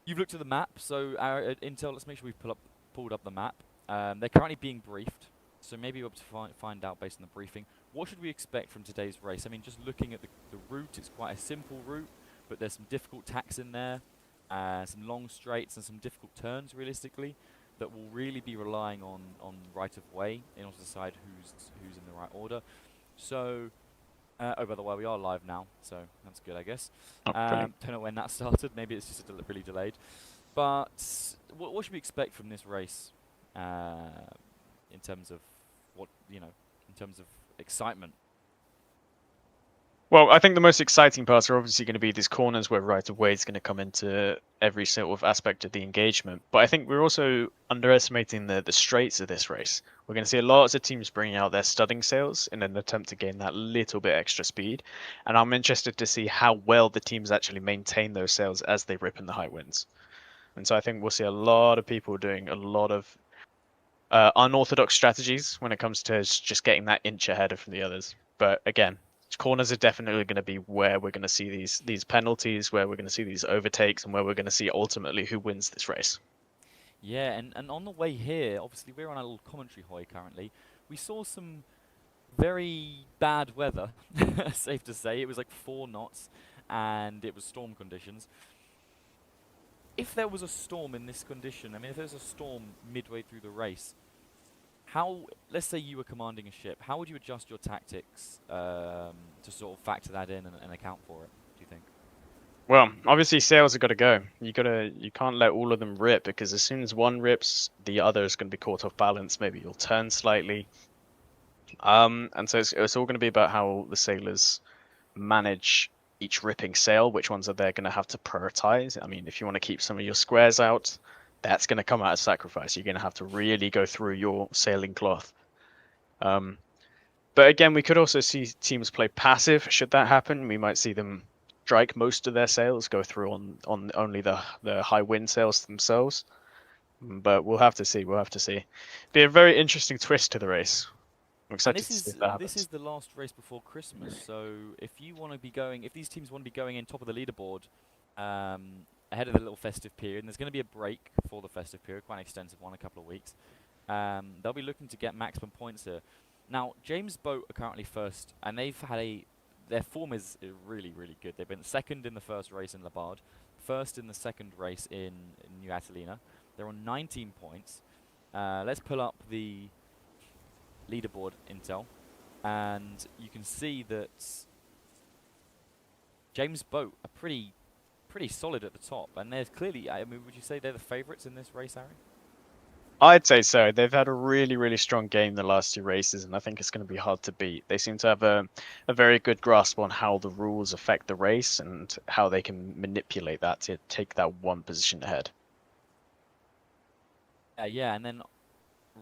You've looked at the map, so our Intel. Let's make sure we've pulled up the map. They're currently being briefed, so maybe we'll be able to find out based on the briefing. What should we expect from today's race? I mean, just looking at the route, it's quite a simple route, but there's some difficult tacks in there, some long straights and some difficult turns, realistically, that will really be relying on right of way in order to decide who's in the right order. So. Oh, by the way, we are live now, so that's good, I guess. Oh, brilliant. Don't know when that started. Maybe it's just really delayed. But what should we expect from this race in terms of in terms of excitement? Well, I think the most exciting parts are obviously going to be these corners where right of way is going to come into every sort of aspect of the engagement. But I think we're also underestimating the straights of this race. We're going to see lots of teams bringing out their studding sails in an attempt to gain that little bit extra speed. And I'm interested to see how well the teams actually maintain those sails as they rip in the high winds. And so I think we'll see a lot of people doing a lot of unorthodox strategies when it comes to just getting that inch ahead of the others. But again, corners are definitely going to be where we're going to see these penalties, where we're going to see these overtakes, and where we're going to see ultimately who wins this race. Yeah, and on the way here, obviously we're on a little commentary hoy currently. We saw some very bad weather, safe to say. It was like 4 knots, and it was storm conditions. If there was a storm in this condition, I mean, if there was a storm midway through the race, let's say you were commanding a ship, how would you adjust your tactics to sort of factor that in and account for it, do you think? Well, obviously sails have got to go. You can't let all of them rip because as soon as one rips, the other is going to be caught off balance. Maybe you'll turn slightly. And so it's all going to be about how the sailors manage each ripping sail, which ones are they going to have to prioritize. I mean, if you want to keep some of your squares out, that's going to come out as sacrifice. You're going to have to really go through your sailing cloth. But again, we could also see teams play passive. Should that happen, we might see them strike most of their sails, go through on only the high wind sails themselves. But we'll have to see. We'll have to see. Be a very interesting twist to the race. I'm And excited to see if that this happens. is the last race before Christmas, so if these teams want to be going in top of the leaderboard ahead of the little festive period, and there's going to be a break for the festive period, quite an extensive one, a couple of weeks, they'll be looking to get maximum points here. Now, James Boat are currently first, and their form is really, really good. They've been second in the first race in Labard, first in the second race in New Catalina. They're on 19 points. Let's pull up the leaderboard intel, and you can see that James Boat are pretty solid at the top, and there's clearly, I mean, would you say they're the favourites in this race, Harry? I'd say so. They've had a really, really strong game the last 2 races, and I think it's going to be hard to beat. They seem to have a very good grasp on how the rules affect the race and how they can manipulate that to take that one position ahead. Yeah, and then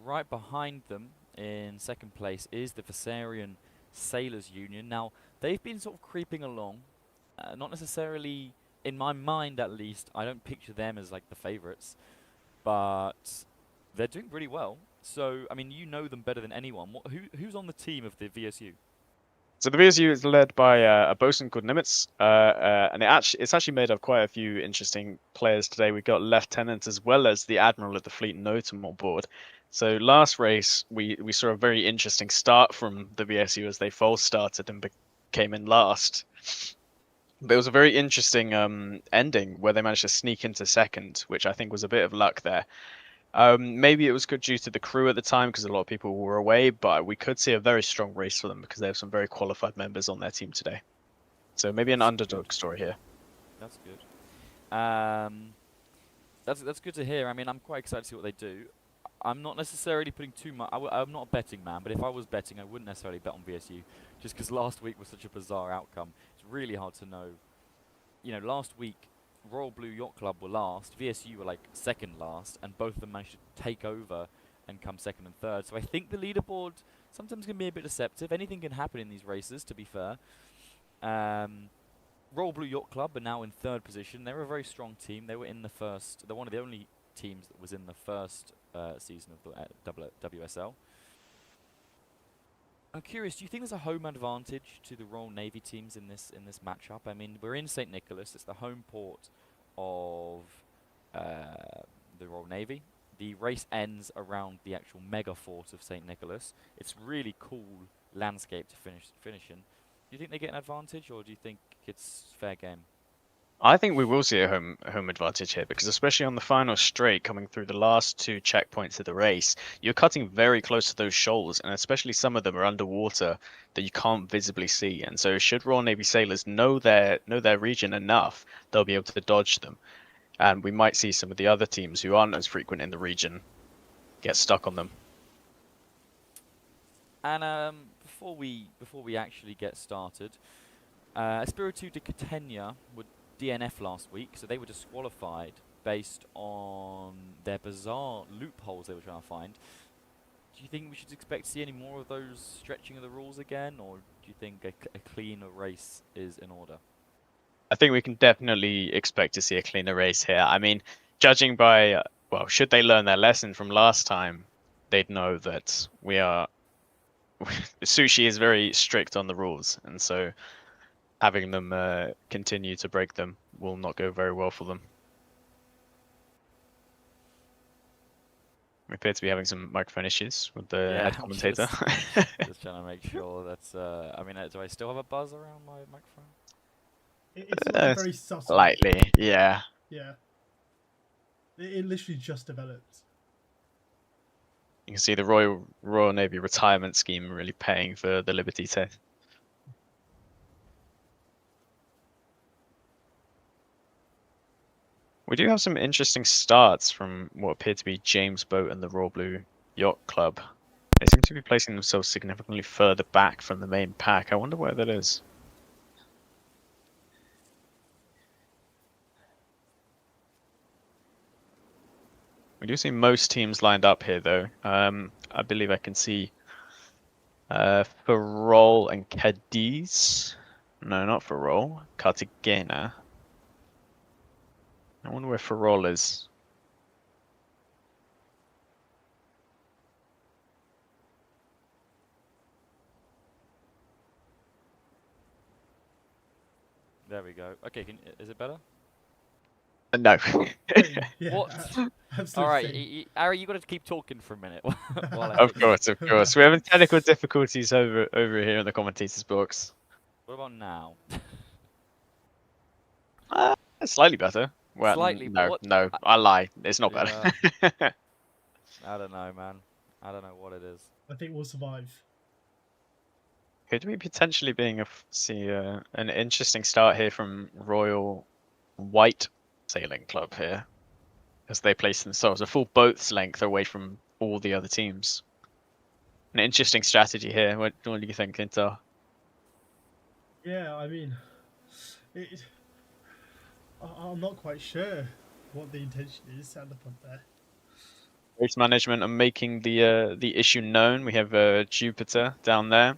right behind them in second place is the Viserion Sailors Union. Now, they've been sort of creeping along, not necessarily, in my mind at least, I don't picture them as like the favourites, but they're doing pretty well. So, I mean, you know them better than anyone. Who's on the team of the VSU? So the VSU is led by a bosun called Nimitz, and it's actually made up quite a few interesting players today. We got Lieutenant as well as the Admiral of the Fleet Notum on board. So last race we saw a very interesting start from the VSU as they false started and came in last. But it was a very interesting ending where they managed to sneak into second, which I think was a bit of luck there. Maybe it was good due to the crew at the time because a lot of people were away, but we could see a very strong race for them because they have some very qualified members on their team today. So maybe an That's underdog good. story here. That's good. That's good to hear. I mean, I'm quite excited to see what they do. I'm not necessarily putting too much. I'm not a betting man, but if I was betting, I wouldn't necessarily bet on VSU, just because last week was such a bizarre outcome. It's really hard to know. You know, last week Royal Blue Yacht Club were last, VSU were like second last, and both of them managed to take over and come second and third. So I think the leaderboard sometimes can be a bit deceptive. Anything can happen in these races, to be fair. Royal Blue Yacht Club are now in third position. They're a very strong team. They were in the first. They're one of the only teams that was in the first season of the WSL. I'm curious. Do you think there's a home advantage to the Royal Navy teams in this matchup? I mean, we're in St. Nicholas. It's the home port of the Royal Navy. The race ends around the actual mega fort of St. Nicholas. It's really cool landscape to finish in. Do you think they get an advantage, or do you think it's fair game? I think we will see a home advantage here because especially on the final straight coming through the last two checkpoints of the race, you're cutting very close to those shoals, and especially some of them are underwater that you can't visibly see. And so should Royal Navy sailors know their region enough, they'll be able to dodge them. And we might see some of the other teams who aren't as frequent in the region get stuck on them. And before we actually get started, Espiritu de Catania would DNF last week, so they were disqualified based on their bizarre loopholes they were trying to find. Do you think we should expect to see any more of those stretching of the rules again, or do you think a cleaner race is in order? I think we can definitely expect to see a cleaner race here. I mean, judging by, well, should they learn their lesson from last time, they'd know that Sushi is very strict on the rules, and so having them continue to break them will not go very well for them. We appear to be having some microphone issues with the head commentator. Just trying to make sure that's. I mean, do I still have a buzz around my microphone? It's like very subtle. Slightly, yeah. Yeah. It literally just developed. You can see the Royal Navy retirement scheme really paying for the Liberty test. We do have some interesting starts from what appear to be James Boat and the Royal Blue Yacht Club. They seem to be placing themselves significantly further back from the main pack. I wonder where that is. We do see most teams lined up here, though. I believe I can see Ferrol and Cadiz. No, not Ferrol. Cartagena. I wonder where Ferrol is. There we go. Okay, is it better? No. Yeah, What? absolutely. All right, Ari, you got to keep talking for a minute. while I Of fix course, of course. We're having technical difficulties over here in the commentators' box. What about now? Slightly better. Well, Slightly, but no, what- no, I lie. It's not better. I don't know, man. I don't know what it is. I think we'll survive. Could we potentially see an interesting start here from Royal White Sailing Club here, as they place themselves a full boat's length away from all the other teams. An interesting strategy here. What do you think, Inter? Yeah, I mean, I'm not quite sure what the intention is set up on there. Race management are making the issue known. We have Jupiter down there,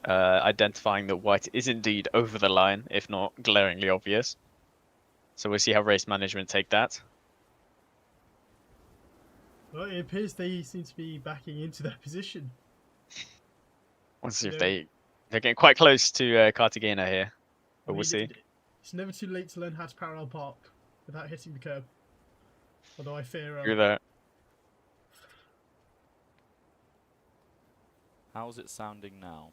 identifying that White is indeed over the line, if not glaringly obvious. So we'll see how race management take that. Well, it appears they seem to be backing into their position. We'll see if Yeah. they're getting quite close to Cartagena here, but we'll see. It's never too late to learn how to parallel park without hitting the curb. Although I fear Do that. How's it sounding now?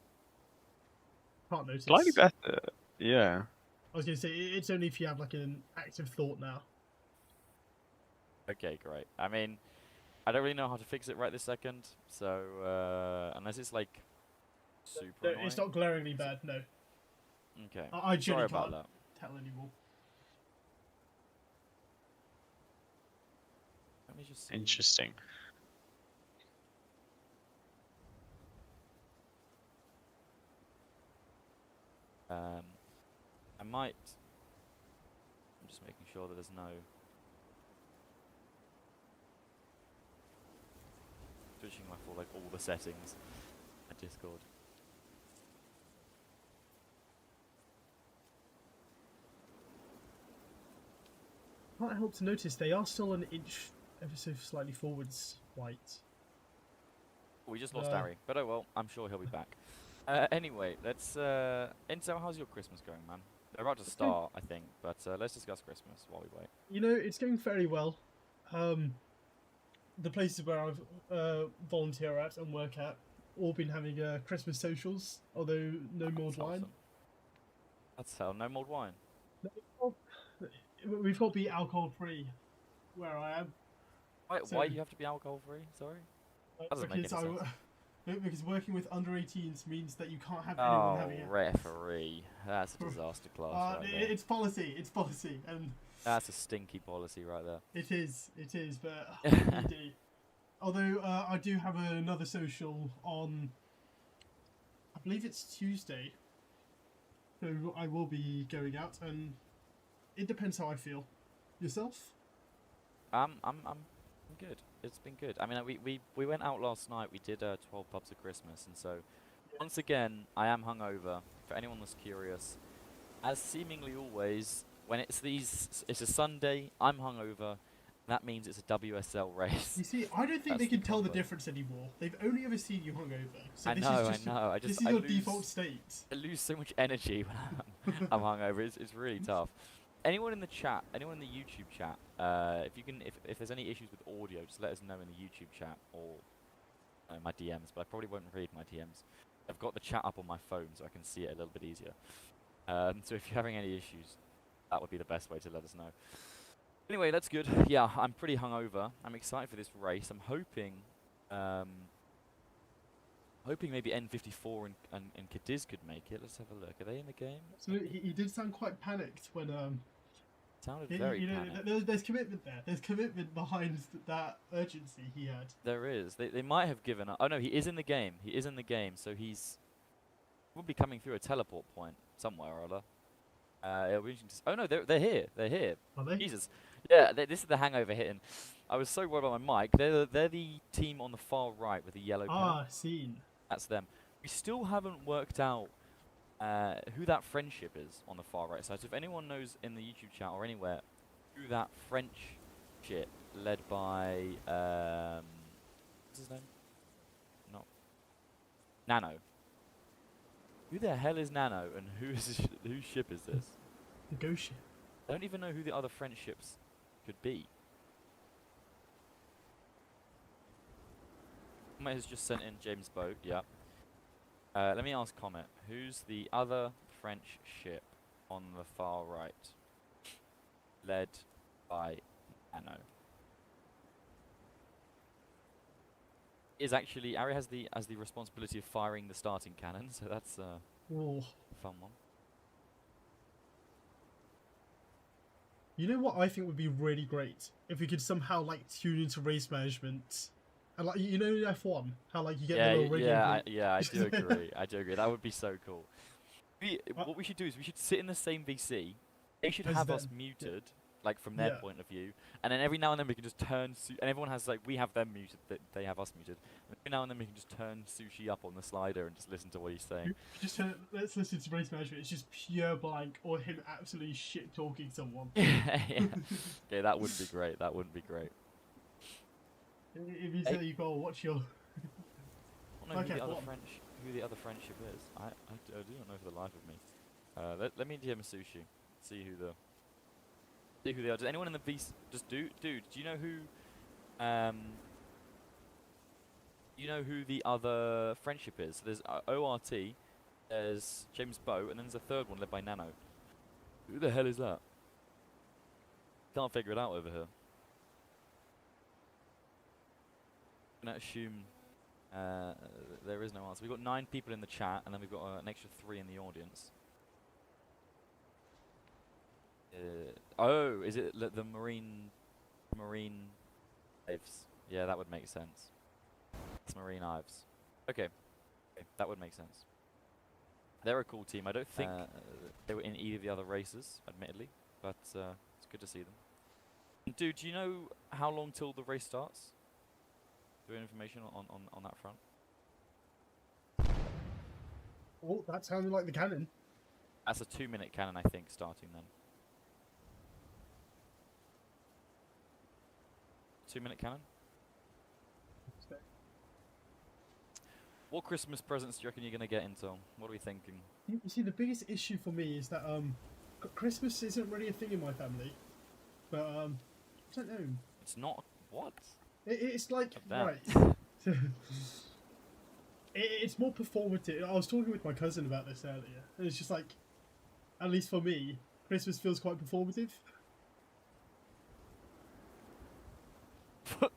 can't notice. Slightly better, yeah. I was going to say, it's only if you have like an active thought now. Okay, great. I mean, I don't really know how to fix it right this second, so unless it's like super No, annoying. it's not glaringly bad, no. Okay. I Sorry genuinely about can't that. tell anymore. Let me just see. Interesting. I might. I'm just making sure that there's no. Switching my full like all the settings at Discord. Can't help to notice they are still an inch ever so slightly forwards White. We just lost Harry, but oh well. I'm sure he'll be back. Anyway, let's. Intel, how's your Christmas going, man? They're about to start, I think, but let's discuss Christmas while we wait. You know, it's going fairly well. The places where I've volunteer at and work at all been having Christmas socials, although no mulled That's wine. awesome. That's hell, no mulled wine. We've got to be alcohol free where I am. So- Why do you have to be alcohol free? Sorry. That doesn't make any sense. Because working with under 18s means that you can't have anyone having it. Referee. That's a disaster class right there. It's policy, and That's a stinky policy right there. it is, but indeed. Although I do have another social on, I believe it's Tuesday, so I will be going out, and it depends how I feel. Yourself? I'm good. It's been good. I mean, we went out last night. We did 12 pubs of Christmas, and so once again, I am hungover. For anyone that's curious, as seemingly always, when it's a Sunday, I'm hungover. That means it's a WSL race. You see, I don't think That's they can the tell the problem. difference anymore. They've only ever seen you hungover. So I this know, is just I know. this is your default state. I lose so much energy when I'm hungover. It's really tough. Anyone in the chat, anyone in the YouTube chat, if there's any issues with audio, just let us know in the YouTube chat or my DMs. But I probably won't read my DMs. I've got the chat up on my phone, so I can see it a little bit easier. So if you're having any issues, that would be the best way to let us know. Anyway, that's good. Yeah, I'm pretty hungover. I'm excited for this race. I'm hoping maybe N54 and Cadiz could make it. Let's have a look. Are they in the game? So he did sound quite panicked when Sounded very panicked. there's commitment there. There's commitment behind that urgency he had. There is. They might have given up. Oh no, he is in the game. He is in the game, so will be coming through a teleport point somewhere or other. It'll be interesting to oh no, they're here. They're here. Are they? Jesus. Yeah, this is the hangover hitting. I was so worried about my mic. They're the team on the far right with the yellow pen. Seen. That's them. We still haven't worked out who that friendship is on the far right side. So if anyone knows in the YouTube chat or anywhere who that friendship led by what's his name? No. Nano. Who the hell is Nano and whose ship is this? The ghost ship. I don't even know who the other friendships could be. Comet has just sent in James Boat, yeah. Let me ask Comet, who's the other French ship on the far right? Led by Nano. Is actually, Ari has the responsibility of firing the starting cannon, so that's a fun one. You know what I think would be really great? If we could somehow like tune into race management. And like you know F1, how like you get the little radio. I do agree. I do agree. That would be so cool. What we should do is we should sit in the same VC. They should have us muted, like from their point of view, and then every now and then we can just turn. And everyone has like we have them muted, they have us muted. And every now and then we can just turn Sushi up on the slider and just listen to what he's saying. Let's listen to race management. It's just pure blank or him absolutely shit talking someone. Yeah, that wouldn't be great. That wouldn't be great. If you say you gotta watch your. I don't know who the other friendship is. I do not know for the life of me. Let me DM Sushi. See who they are. Does anyone in the VC just dude? Do you know who the other friendship is? So there's ORT, there's James Bow, and then there's a third one led by Nano. Who the hell is that? Can't figure it out over here. I'm gonna assume there is no answer. We've got 9 people in the chat, and then we've got an extra 3 in the audience. Oh, is it the marine Ives? Yeah, that would make sense. It's Marine Ives. Okay, that would make sense. They're a cool team. I don't think they were in either of the other races, admittedly, but it's good to see them. Dude, do you know how long till the race starts? Do we have information on that front? Oh, that sounded like the cannon. That's a 2-minute cannon, I think, starting then. 2-minute cannon? What Christmas presents do you reckon you're going to get, Intel? What are we thinking? You see, the biggest issue for me is that Christmas isn't really a thing in my family, but I don't know. It's not what? It's like Damn. right. It's more performative. I was talking with my cousin about this earlier, and it's just like, at least for me, Christmas feels quite performative.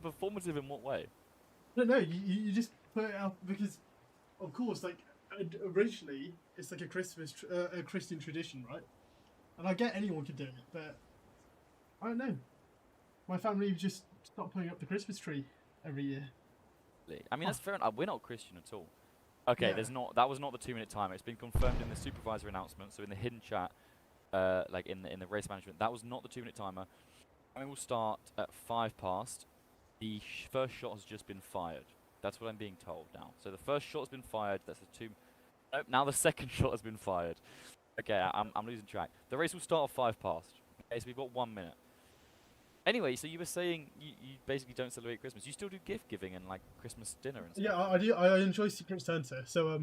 Performative in what way? No, you just put it out because, of course, like originally it's like a a Christian tradition, right? And I get anyone can do it, but I don't know. My family just stopped putting up the Christmas tree every year. I mean, that's fair enough. We're not Christian at all. Okay, Yeah. there's not. That was not the 2-minute timer. It's been confirmed in the supervisor announcement. So in the hidden chat, like in the race management, that was not the 2-minute timer. I mean, we'll start at 5 past. The first shot has just been fired. That's what I'm being told now. So the first shot has been fired. That's a 2. Nope, now the second shot has been fired. Okay, I'm losing track. The race will start at 5 past. Okay, so we've got 1 minute. Anyway, so you were saying you basically don't celebrate Christmas. You still do gift giving and like Christmas dinner and stuff. Yeah, I do. I enjoy Secret Santa. So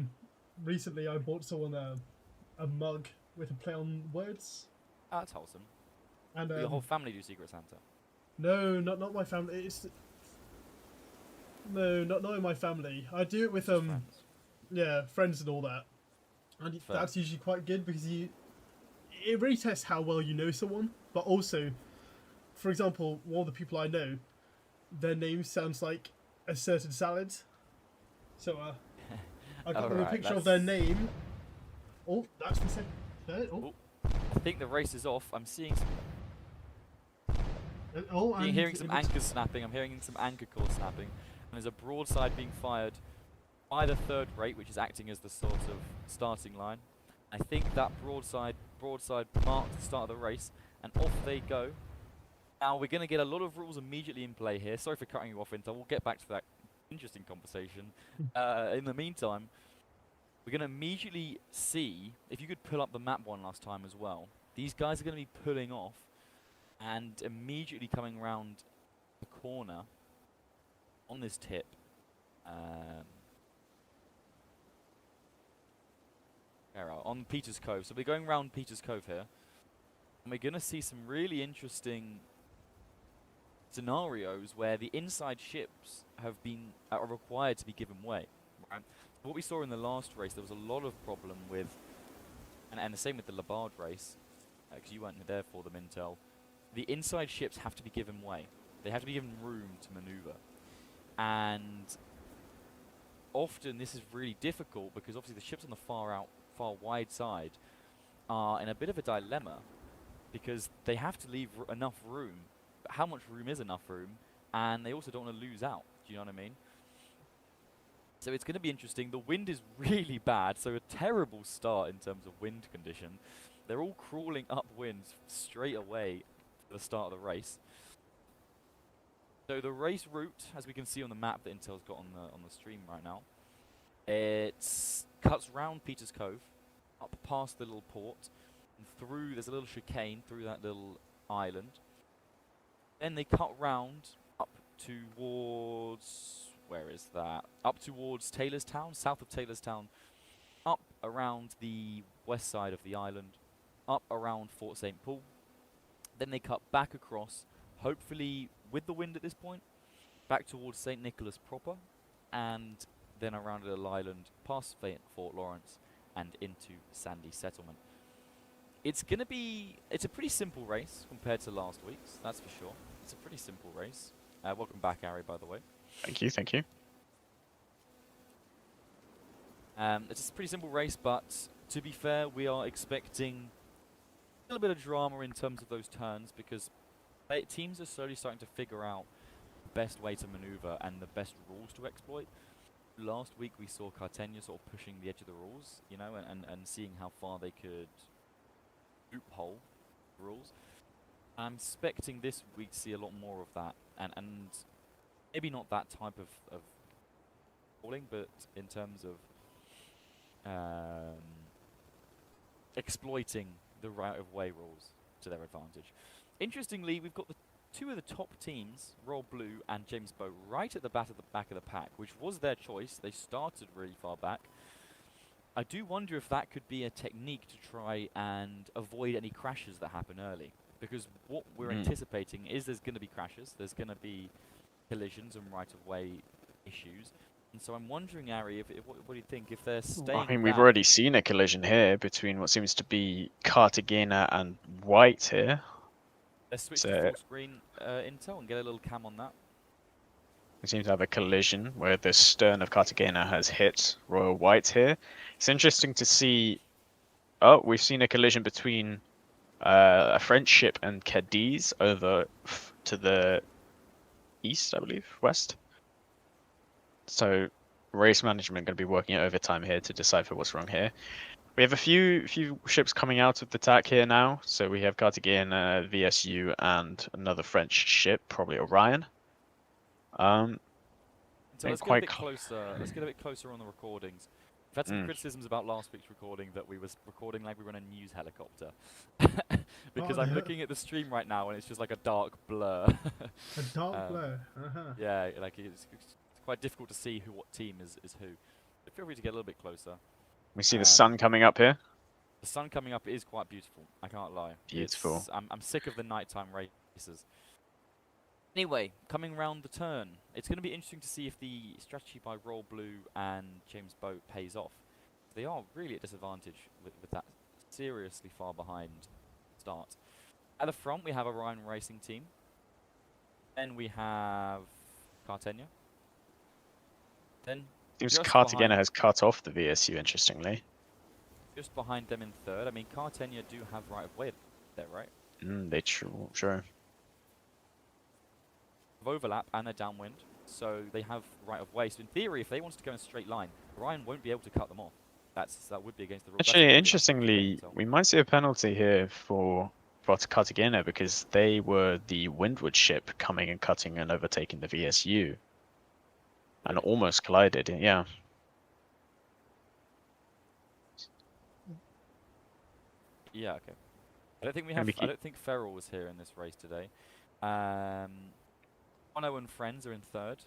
recently I bought someone a mug with a play on words. Oh, that's wholesome. And Your whole family do Secret Santa. no, not my family. No, not in my family. I do it with Friends. yeah, friends and all that. And Fair. that's usually quite good because it really tests how well you know someone. But also, for example, one of the people I know, their name sounds like a certain salad. So I got them a Alright, picture of their name. Oh, that's the second. Third. Oh, I think the race is off. I'm seeing some, oh, I'm and hearing some if it's- anchors snapping. I'm hearing some anchor cords snapping. And there's a broadside being fired by the third rate, which is acting as the sort of starting line. I think that broadside marks the start of the race, and off they go. Now we're going to get a lot of rules immediately in play here. Sorry for cutting you off, Intel. We'll get back to that interesting conversation. In the meantime, we're going to immediately see, if you could pull up the map one last time as well, these guys are going to be pulling off and immediately coming around the corner on this tip. On Peters Cove. So we're going around Peters Cove here. And we're going to see some really interesting scenarios where the inside ships have been are required to be given way. Right? What we saw in the last race, there was a lot of problem with, and the same with the Labard race, because you weren't there for them, Intel. The inside ships have to be given way. They have to be given room to maneuver. And often this is really difficult because obviously the ships on the far wide side are in a bit of a dilemma because they have to leave enough room. But how much room is enough room? And they also don't want to lose out. Do you know what I mean? So it's going to be interesting. The wind is really bad, so a terrible start in terms of wind condition. They're all crawling upwind straight away at the start of the race. So the race route, as we can see on the map that Intel's got on the stream right now, it cuts round Peters Cove, up past the little port, and through. There's a little chicane through that little island. Then they cut round up towards, where is that? Up towards Taylorstown, south of Taylorstown, up around the west side of the island, up around Fort St. Paul. Then they cut back across, hopefully with the wind at this point, back towards St. Nicholas proper, and then around a little island past Fort Lawrence and into Sandy Settlement. It's a pretty simple race compared to last week's, that's for sure. It's a pretty simple race. Welcome back, Ari, by the way. Thank you, thank you. It's a pretty simple race, but to be fair, we are expecting a little bit of drama in terms of those turns because teams are slowly starting to figure out the best way to maneuver and the best rules to exploit. Last week we saw Cartenia sort of pushing the edge of the rules, you know, and seeing how far they could loophole the rules. I'm expecting this week to see a lot more of that, and maybe not that type of calling, but in terms of exploiting the right-of-way rules to their advantage. Interestingly, we've got the two of the top teams, Royal Blue and James Bow, right at the back of the pack, which was their choice. They started really far back. I do wonder if that could be a technique to try and avoid any crashes that happen early. Because what we're anticipating is there's going to be crashes, there's going to be collisions and right-of-way issues. And so I'm wondering, Ari, what do you think? If they're staying I mean, we've back, already seen a collision here between what seems to be Cartagena and White here. let's switch to So full screen intel and get a little cam on that. we seem to have a collision where the stern of Cartagena has hit Royal White here. It's interesting to see. Oh, we've seen a collision between a French ship and Cadiz over to the east, I believe, west. So race management going to be working at overtime here to decipher what's wrong here. We have a few ships coming out of the attack here now. So we have Cartagena, VSU, and another French ship, probably Orion. So let's get a bit closer. Let's get a bit closer on the recordings. We've had some criticisms about last week's recording that we was recording like we were on a news helicopter. Because I'm looking at the stream right now and it's just like a dark blur. A dark blur. Yeah, like it's quite difficult to see what team is who. But feel free to get a little bit closer. We see the sun coming up here. The sun coming up is quite beautiful. I can't lie. Beautiful. I'm sick of the nighttime races. Anyway, coming round the turn, it's going to be interesting to see if the strategy by Royal Blue and James Boat pays off. They are really at disadvantage with that seriously far behind start. At the front, we have Orion Racing Team. Then we have Cartagena. Then Seems Cartagena has cut off the VSU, interestingly. Just behind them in third. I mean, Cartagena do have right of way there, right? They sure. Overlap and they're downwind, so they have right of way. So in theory, if they wanted to go in a straight line, Orion won't be able to cut them off. That would be against the rules. Actually, interestingly, we might see a penalty here for Cartagena because they were the Windward ship coming and cutting and overtaking the VSU, and almost collided. Yeah. Yeah. Okay. I don't think we have. I don't think Ferrell was here in this race today. Bono and Friends are in third.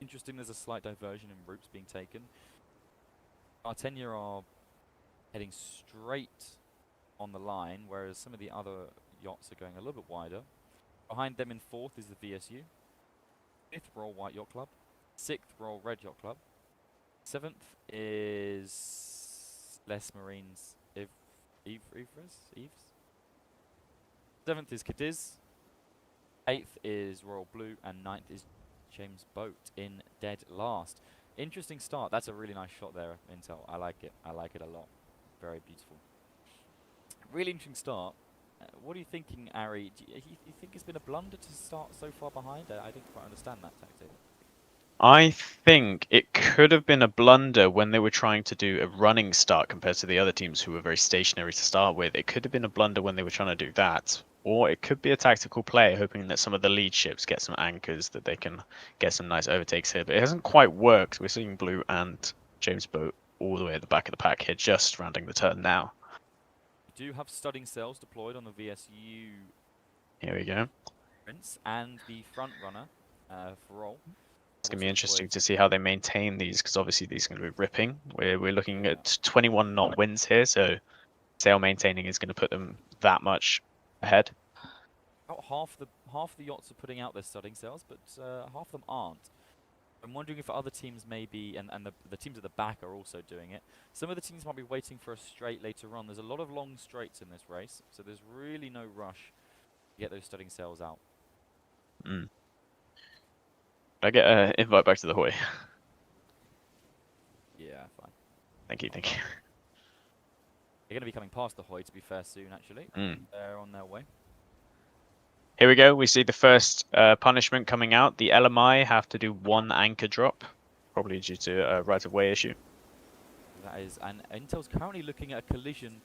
Interesting, there's a slight diversion in routes being taken. Cartagena are heading straight on the line, whereas some of the other yachts are going a little bit wider. Behind them in fourth is the VSU. Fifth, Royal White Yacht Club. Sixth, Royal Red Yacht Club. Seventh is Les Marines Yves. Seventh is Cadiz. Eighth is Royal Blue, and ninth is James Boat in dead last. Interesting start. That's a really nice shot there, Intel. I like it. I like it a lot. Very beautiful. Really interesting start. What are you thinking, Ari? Do you think it's been a blunder to start so far behind? I didn't quite understand that tactic. I think it could have been a blunder when they were trying to do a running start compared to the other teams who were very stationary to start with. It could have been a blunder when they were trying to do that. Or it could be a tactical play, hoping that some of the lead ships get some anchors, that they can get some nice overtakes here. But it hasn't quite worked. We're seeing Blue and James Boat all the way at the back of the pack here, just rounding the turn now. We do have studding sails deployed on the VSU. Here we go. Prince and the front runner for Roll. It's going to be interesting to see how they maintain these, because obviously these are going to be ripping. We're looking at 21 knot winds here, so sail maintaining is going to put them that much ahead. About half the yachts are putting out their studding sails, but half of them aren't. I'm wondering if other teams maybe, and the teams at the back are also doing it. Some of the teams might be waiting for a straight later on. There's a lot of long straights in this race, so there's really no rush to get those studding sails out. I get an invite back to the Hoy. Yeah, fine. Thank you. They're going to be coming past the Hoy, to be fair, soon, actually. They're on their way. Here we go. We see the first punishment coming out. The LMI have to do one anchor drop, probably due to a right-of-way issue. That is, and Intel's currently looking at a collision.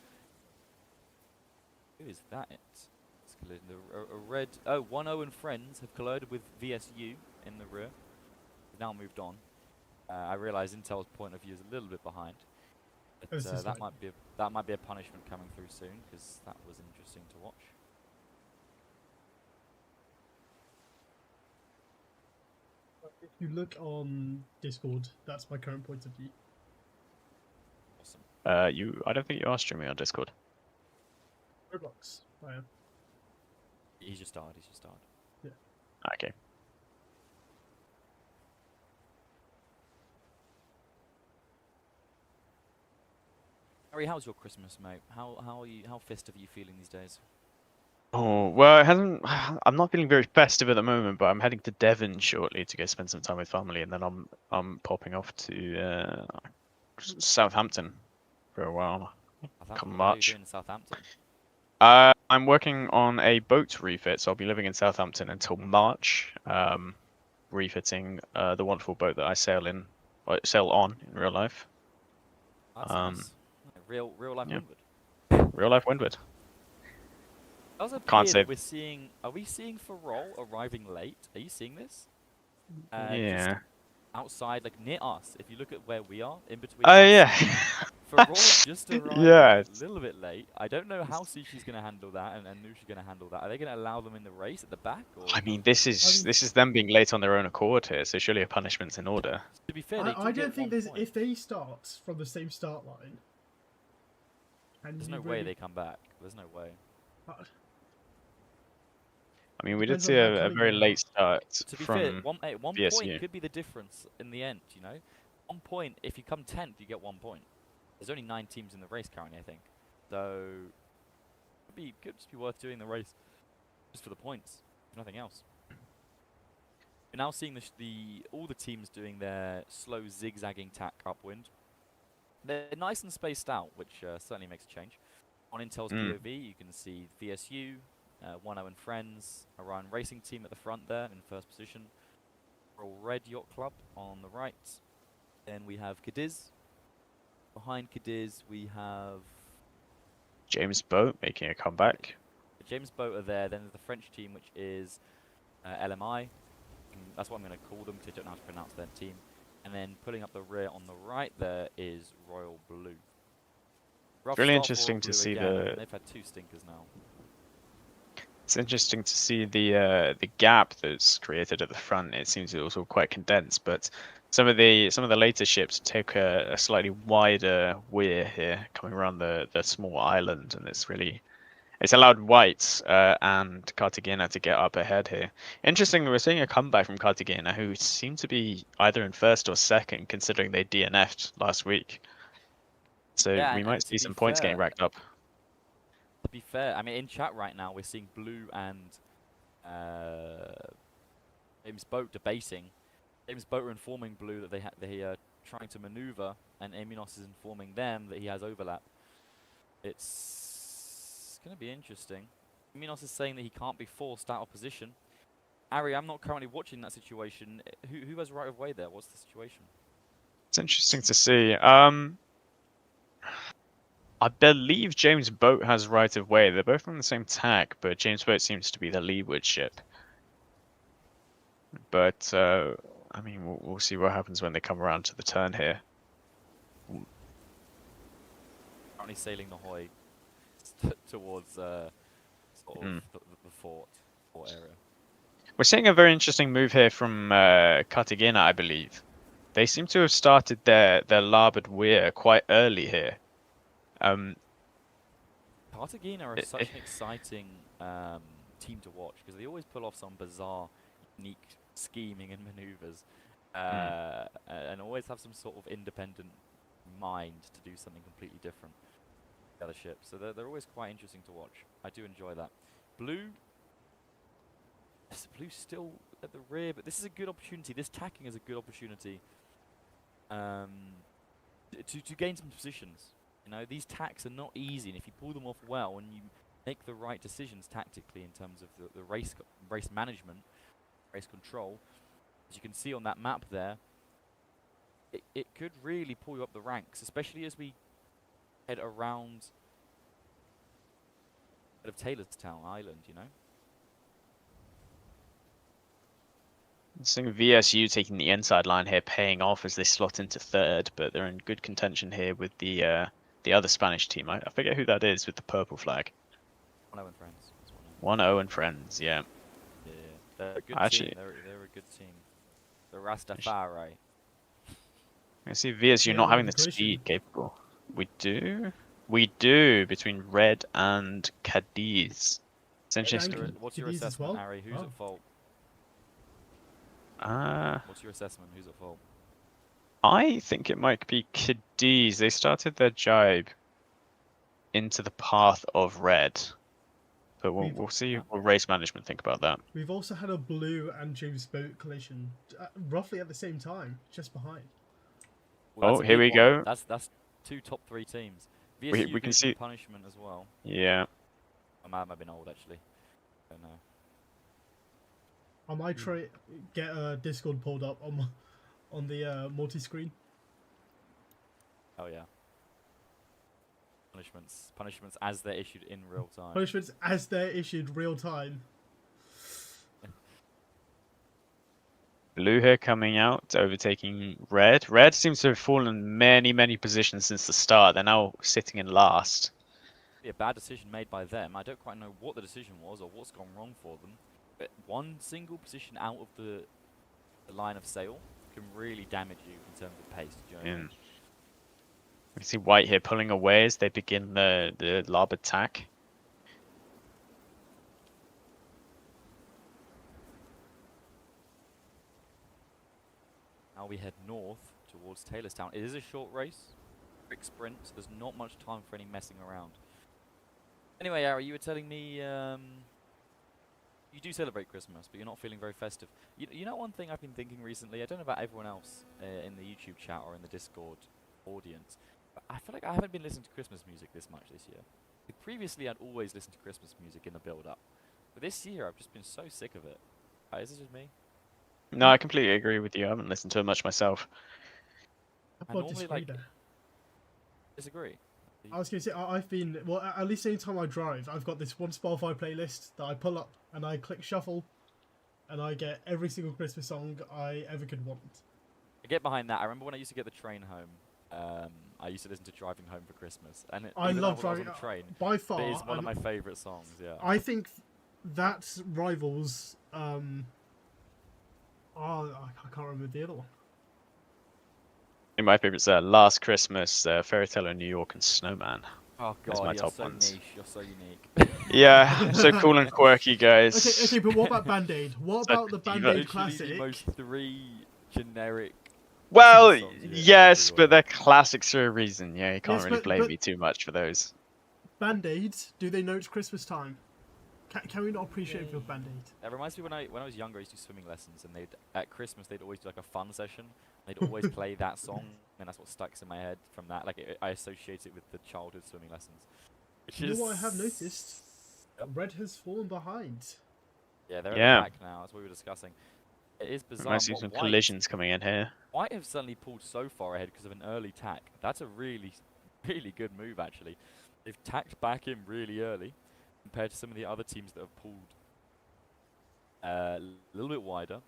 Who is that? It's collision. A red. Oh, 1-0 and Friends have collided with VSU in the rear. They've now moved on. I realise Intel's point of view is a little bit behind, but that might be a punishment coming through soon, because that was interesting to watch. If you look on Discord, that's my current point of view. Awesome. I don't think you are streaming on Discord. Roblox. I am. He's just started. He's just started. Okay. Harry, how's your Christmas, mate? How are you? How festive are you feeling these days? Oh, well, it hasn't. I'm not feeling very festive at the moment, but I'm heading to Devon shortly to go spend some time with family, and then I'm popping off to Southampton for a while. Come What are you March. doing in Southampton? I'm working on a boat refit, so I'll be living in Southampton until March, refitting the wonderful boat that I sail on in real life. That's nice. Real life yeah. Windward. Real life Windward. How's a Can't pier say. that we're seeing? Are we seeing Farol arriving late? Are you seeing this? Yeah. Just outside, like near us. If you look at where we are, in between. Oh us, yeah. Farol just arrived Yeah. a little bit late. I don't know how Sushi's going to handle that and Nushi's going to handle that. Are they going to allow them in the race at the back? Or? I mean, this is them being late on their own accord here, so surely a punishment's in order. To be fair, they do I get don't think 1 there's point. if they start from the same start line. And There's you no way they come back. There's no way. I mean, we did Depends see on how a cunning very they late are. start To be fair, from one point VSU. could be the difference in the end, you know? 1 point, if you come 10th, you get 1 point. There's only 9 teams in the race currently, I think. So, could just be worth doing the race just for the points, if nothing else. We're now seeing all the teams doing their slow zigzagging tack upwind. They're nice and spaced out, which certainly makes a change. On Intel's POV, you can see VSU, 1-0 and Friends, Orion Racing Team at the front there in first position. Royal Red Yacht Club on the right. Then we have Cadiz. Behind Cadiz, we have James Boat making a comeback. James Boat are there. Then there's the French team, which is LMI. That's what I'm going to call them because I don't know how to pronounce their team. And then pulling up the rear on the right there is Royal Blue. Rough Really start for interesting Royal to Blue see again. They've had 2 stinkers now. It's interesting to see the gap that's created at the front. It seems it was all quite condensed, but some of the later ships take a slightly wider weir here, coming around the small island, and it's allowed White and Cartagena to get up ahead here. Interestingly, we're seeing a comeback from Cartagena, who seem to be either in first or second, considering they DNF'd last week. So Yeah, we and might to see be some points getting fair, racked up. To be fair, I mean, in chat right now, we're seeing Blue and James Boat debating. James Boat are informing Blue that they are trying to maneuver, and Eminos is informing them that he has overlap. It's going to be interesting. Eminos is saying that he can't be forced out of position. Ari, I'm not currently watching that situation. Who has right of way there? What's the situation? It's interesting to see. I believe James Boat has right of way. They're both on the same tack, but James Boat seems to be the leeward ship. But I mean, we'll see what happens when they come around to the turn here. Currently sailing the Hoy towards sort of the fort area. We're seeing a very interesting move here from Cartagena, I believe. They seem to have started their larboard weir quite early here. Cartagena are such an exciting team to watch because they always pull off some bizarre, unique scheming and maneuvers, and always have some sort of independent mind to do something completely different to the other ships. So they're always quite interesting to watch. I do enjoy that. Blue's still at the rear, but this is a good opportunity. This tacking is a good opportunity to gain some positions. You know, these tacks are not easy, and if you pull them off well and you make the right decisions tactically in terms of the race management, race control, as you can see on that map there, it could really pull you up the ranks, especially as we head around of Taylorstown Island, you know? Seeing VSU taking the inside line here, paying off as they slot into third, but they're in good contention here with the other Spanish team. I forget who that is with the purple flag. 1-0 and Friends. 1-0 and Friends, yeah. Yeah, they're a good Actually, team. They're a good team. The Rastafari. I see VSU Yeah, not well, having the the speed collision. capable. We do. We do between Red and Cadiz. Essentially, And What's your Cadiz as assessment, well? Ari? Who's Oh. at fault? uh, What's your assessment? Who's at fault? I think it might be Cadiz. They started their jibe into the path of Red, but we'll see Yeah. what race management think about that. We've also had a Blue and James Boat collision roughly at the same time, just behind. Well, that's Oh, a here big we one. go. That's two top 3 teams. We VSU can losing see. punishment as well. Yeah. I might have been old actually. Don't know. I might try get a Discord pulled up on the multi-screen. Oh yeah. Punishments as they're issued in real time. Punishments as they're issued real time. Blue here coming out, overtaking Red. Red seems to have fallen many positions since the start. They're now sitting in last. Be a bad decision made by them. I don't quite know what the decision was or what's gone wrong for them. But one single position out of the line of sail can really damage you in terms of pace. Do you know what I mean? We see White here pulling away as they begin the larboard tack. Now we head north towards Taylorstown. It is a short race, quick sprint. So there's not much time for any messing around. Anyway, Ari, you were telling me you do celebrate Christmas, but you're not feeling very festive. You know one thing I've been thinking recently? I don't know about everyone else in the YouTube chat or in the Discord audience, but I feel like I haven't been listening to Christmas music this much this year. Like previously, I'd always listen to Christmas music in the build-up, but this year I've just been so sick of it. Is this just me? No, I completely agree with you. I haven't listened to it much myself. I've I got normally disagree like there. disagree. I was gonna say I've been at least any time I drive, I've got this one Spotify playlist that I pull up and I click shuffle, and I get every single Christmas song I ever could want. I get behind that. I remember when I used to get the train home. I used to listen to Driving Home for Christmas, and I even love though I was driving on the train, by it far. is one of my favourite songs. Yeah. I think that rivals. I can't remember the other one. My favorites are Last Christmas, Fairy Tale in New York, and Snowman. Oh That's my god, you're top so ones. niche. You're so unique. Yeah, so cool and quirky, guys. Okay, but what about Band-Aid? What So about the diva. Band-Aid Literally classic? the most 3 generic. Well, songs you hear yes, but everywhere. they're classics for a reason. Yeah, you can't Yes, really blame but me too much for those. Band-Aid, do they know it's Christmas time? Can we not appreciate your Band-Aid? That reminds me when I was younger, I used to do swimming lessons, and at Christmas they'd always do like a fun session. They'd always play that song, and that's what stuck in my head from that. Like I associate it with the childhood swimming lessons. Which You is know what I have noticed? Yep. Red has fallen behind. Yeah, they're Yeah. at the back now. That's what we were discussing. It is We bizarre. might see what some White- collisions coming in here. White have suddenly pulled so far ahead because of an early tack. That's a really good move, actually. They've tacked back in really early compared to some of the other teams that have pulled a little bit wider.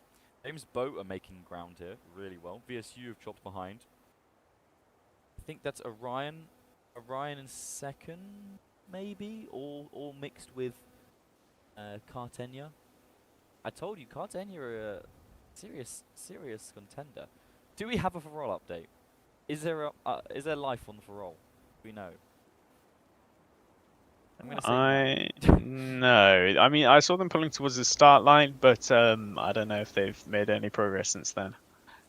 James Boat are making ground here really well. VSU have chopped behind. I think that's Orion. Orion in second, maybe, all mixed with Cartenia. I told you, Cartenia are a serious contender. Do we have a Farol update? Is there life on the Farol? Do we know? I'm gonna say No. I mean, I saw them pulling towards the start line, but I don't know if they've made any progress since then.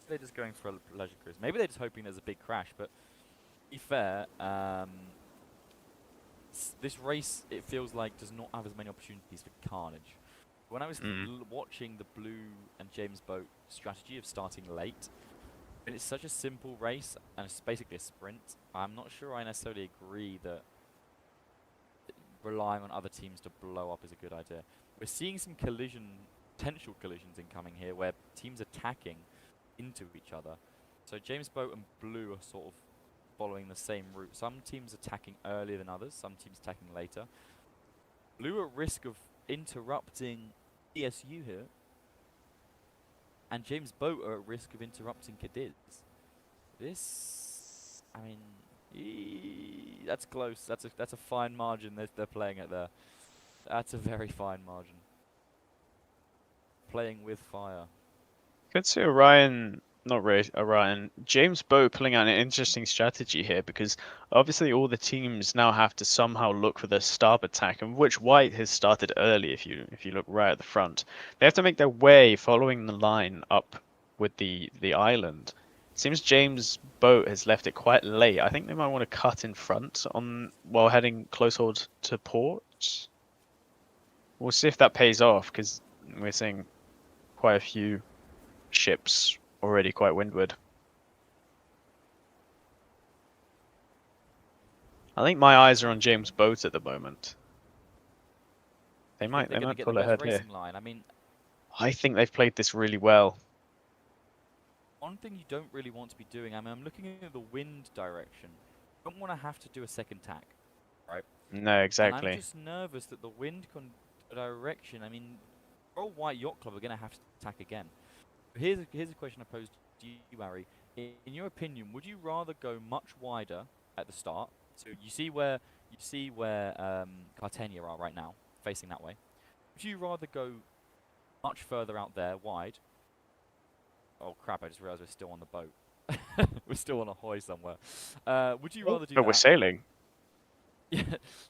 they're just going for a leisure cruise. Maybe they're just hoping there's a big crash. But to be fair, this race, it feels like, does not have as many opportunities for carnage. When I was watching the Blue and James Boat strategy of starting late, and it's such a simple race and it's basically a sprint, I'm not sure I necessarily agree that relying on other teams to blow up is a good idea. We're seeing some potential collisions incoming here, where teams are tacking into each other. So James Boat and Blue are sort of following the same route. Some teams are tacking earlier than others, some teams tacking later. Blue are at risk of interrupting ESU here, and James Boat are at risk of interrupting Cadiz. This, I mean, that's close. That's a fine margin they're playing at there. That's a very fine margin. Playing with fire. Could see Orion Not really, Orion. James Bow pulling out an interesting strategy here because obviously all the teams now have to somehow look for the starboard attack, and which White has started early. If you look right at the front, they have to make their way following the line up with the island. Seems James Boat has left it quite late. I think they might want to cut in front on while heading close hold to port. We'll see if that pays off because we're seeing quite a few ships already quite windward. I think my eyes are on James Boat at the moment. They might get pull the ahead best here. racing line. I mean, I think they've played this really well. one thing you don't really want to be doing, I mean, I'm looking at the wind direction. You don't want to have to do a second tack, right? No, And exactly. I'm just nervous that the wind direction, I mean, Royal White Yacht Club are going to have to tack again. Here's a question I posed to you, Harry. In your opinion, would you rather go much wider at the start? So you see where Cartagena are right now, facing that way. Would you rather go much further out there, wide? Oh crap! I just realised we're still on the boat. We're still on a hoy somewhere. Would you rather do But that? we're sailing. Yeah.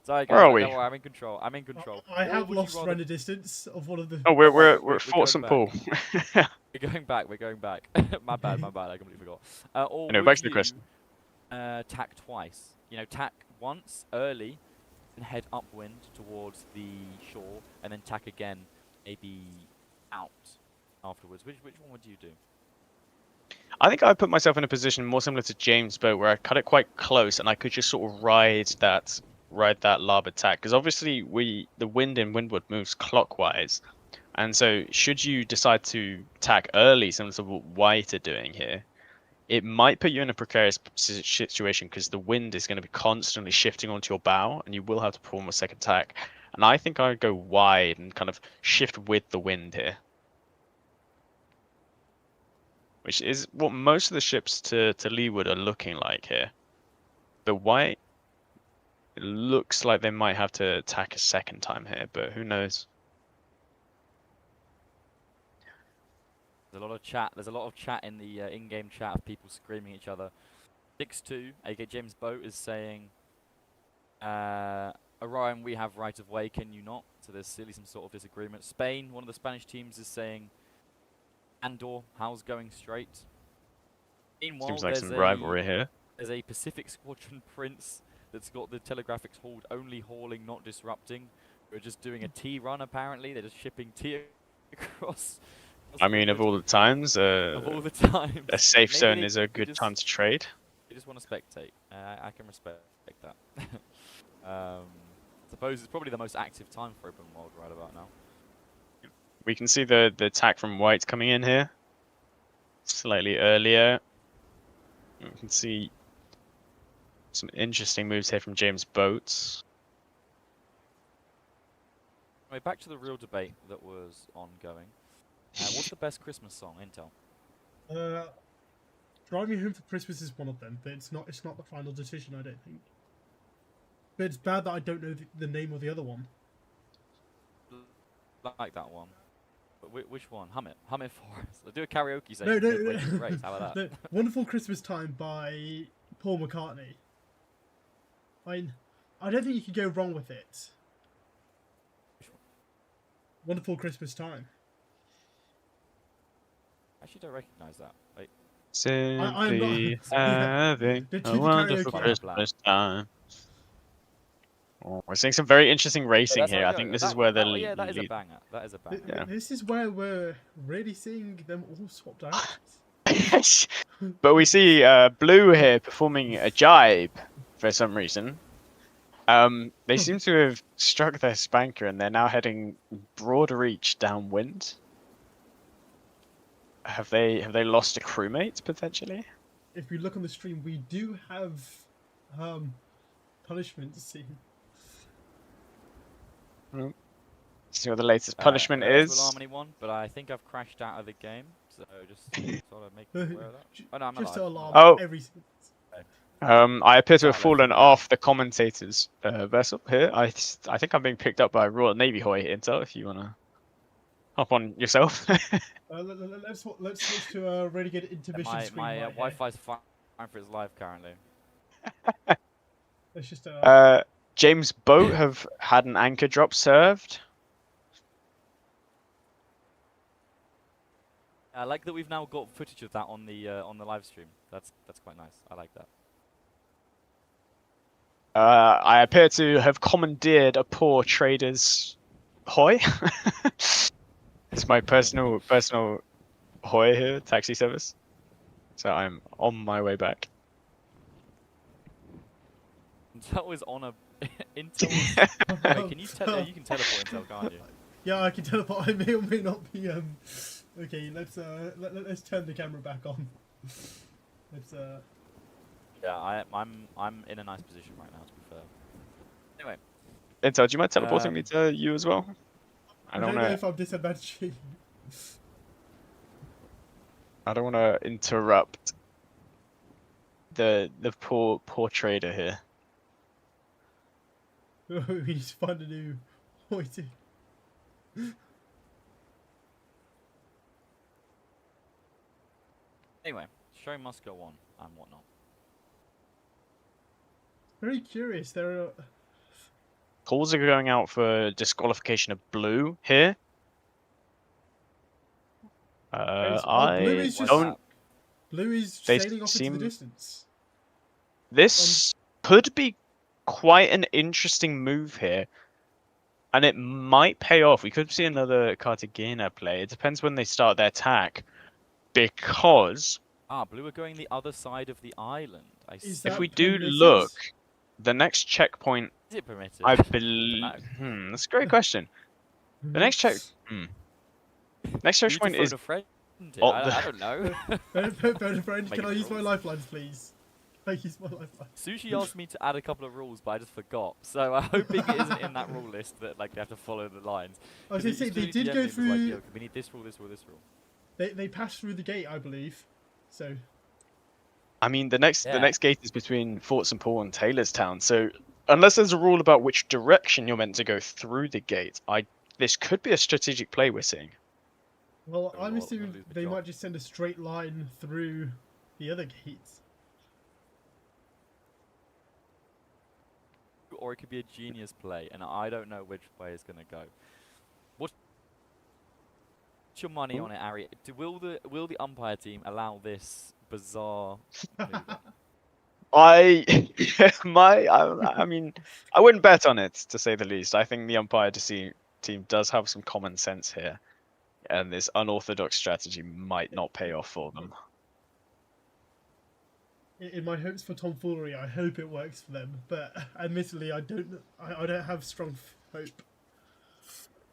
Sorry guys. Where are don't we? worry, I'm in control. I'm in control. I Or have would you lost rather- render distance of one of the. Oh, Don't worry, we're we're at Fort St. going Paul. We're going back. We're going back. My bad. My bad. I completely forgot. Or Anyway, would back to the you, question. tack twice? You know, tack once early, and head upwind towards the shore, and then tack again, maybe out afterwards. Which one would you do? I think I put myself in a position more similar to James' boat where I cut it quite close and I could just sort of ride that larboard tack because obviously the wind in windward moves clockwise, and so should you decide to tack early, similar to what White are doing here, it might put you in a precarious situation because the wind is going to be constantly shifting onto your bow and you will have to perform a second tack. And I think I'd go wide and kind of shift with the wind here, which is what most of the ships to leeward are looking like here. The White, it looks like they might have to attack a second time here, but who knows? There's a lot of chat. There's a lot of chat in the in-game chat of people screaming at each other. 6-2, aka James Boat is saying, Orion, we have right of way, can you not? So there's clearly some sort of disagreement. Spain, one of the Spanish teams, is saying, Andor, how's going straight? Meanwhile, Seems like there's some rivalry here. There's a Pacific Squadron Prince that's got the telegraphics hauled, only hauling, not disrupting. We're just doing a T run apparently. They're just shipping T across. I mean, of all the times, Of all the times. a safe Maybe zone they- is a they good just- time to trade. You just want to spectate. I can respect that. Suppose it's probably the most active time for open world right about now. We can see the attack from White coming in here slightly earlier. We can see some interesting moves here from James Boats. Anyway, back to the real debate that was ongoing. What's the best Christmas song, Intel? Drive Me Home for Christmas is one of them, but it's not the final decision, I don't think. But it's bad that I don't know the name of the other one. Like that one. But which one? Hum it for us. Let's do a karaoke session. No, midway through the race. How about that? No, Wonderful Christmas Time by Paul McCartney. I don't think you can go wrong with it. Wonderful Christmas Time. I actually don't recognise that. Wait. Simply Yeah. having The a cheeky wonderful karaoke. Christmas time. Oh, we're seeing some very interesting racing That's here. how I we think go. this That is where one- the that one- yeah, that is a lead. banger. That is a banger. Yeah. This is where we're really seeing them all swapped out. Yes, but we see Blue here performing a jibe for some reason. They seem to have struck their spanker and they're now heading broad reach downwind. Have they lost a crewmate potentially? If we look on the stream, we do have punishment scene. See what the latest punishment is. Harmony one, but I think I've crashed out of the game, so just sort of make you aware of that. Oh no, I'm Just to alive. alarm Oh. every. I appear to have Oh, fallen that's- off the commentator's vessel here. I think I'm being picked up by a Royal Navy hoy, Intel, if you wanna. hop on yourself. Let's switch to a really good intermission My screen my right here. Wi-Fi's fine for its live currently. Let's just James Boat have had an anchor drop served. I like that we've now got footage of that on the live stream. That's quite nice. I like that. I appear to have commandeered a poor trader's hoy. It's my personal hoy here, taxi service. So I'm on my way back. Intel is on a Intel. Wait, can you you can teleport Intel, can't you? Yeah, I can teleport. I may or may not be. Okay, let's turn the camera back on. Let's Yeah, I'm in a nice position right now, to be fair. Anyway. Intel, do you mind teleporting me to you as well? I don't know if I'm disadvantaged. I don't want to interrupt the poor trader here. We need to find a new hoity. Anyway, show must go on and whatnot. Very curious. There are. Calls are going out for disqualification of blue here. Blue is just don't. Blue is They sailing off into seem- the distance. This could be quite an interesting move here, and it might pay off. We could see another Cartagena play. It depends when they start their attack, because Blue are going the other side of the island. I see. Is if that we do permitted? look, the next checkpoint, Is it permitted? I believe. That's a great question. The next next You need to checkpoint phone is a friend. Oh, I don't know. Friend, Make can I it use my rules. lifelines, please? Can I use my lifelines? Sushi asked me to add a couple of rules, but I just forgot. So I'm hoping it isn't in that rule list that like they have to follow the lines. I was 'Cause gonna say they Sushi did DM'd go me and was like, through. "Yo, we need this rule, this rule, this rule." They passed through the gate, I believe. So I mean, the next Yeah. gate is between Fort St. Paul and Taylorstown. So unless there's a rule about which direction you're meant to go through the gate, this could be a strategic play we're seeing. well, Oh, I'm well, assuming we'll lose the they job. might just send a straight line through the other gates. Or it could be a genius play, and I don't know which way it's gonna go. What's your money on it, Ari? Will the umpire team allow this bizarre maneuver? I mean, I wouldn't bet on it, to say the least. I think the umpire team does have some common sense here, and this unorthodox strategy might not pay off for them. In my hopes for tomfoolery, I hope it works for them. But admittedly, I don't have strong hope.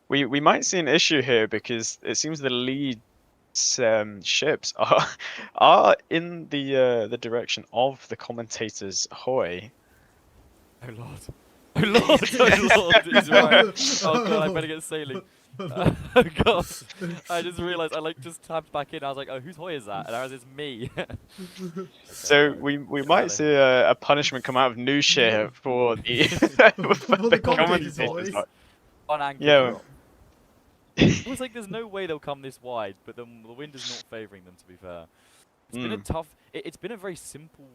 We might see an issue here because it seems the lead ships are in the direction of the commentator's hoy. Oh lord! Oh lord! Oh lord! He's right. Oh god! I better get sailing. Oh god! I just realised I just tapped back in. I was like, oh, whose hoy is that? And I was, it's me. So we might see a punishment come out of Nushir for the for the commentator's commentator's hoy. hoy. On anchor Yeah. drop. It was like there's no way they'll come this wide, but the wind is not favouring them. To be fair, it's been a tough. It's been a very simple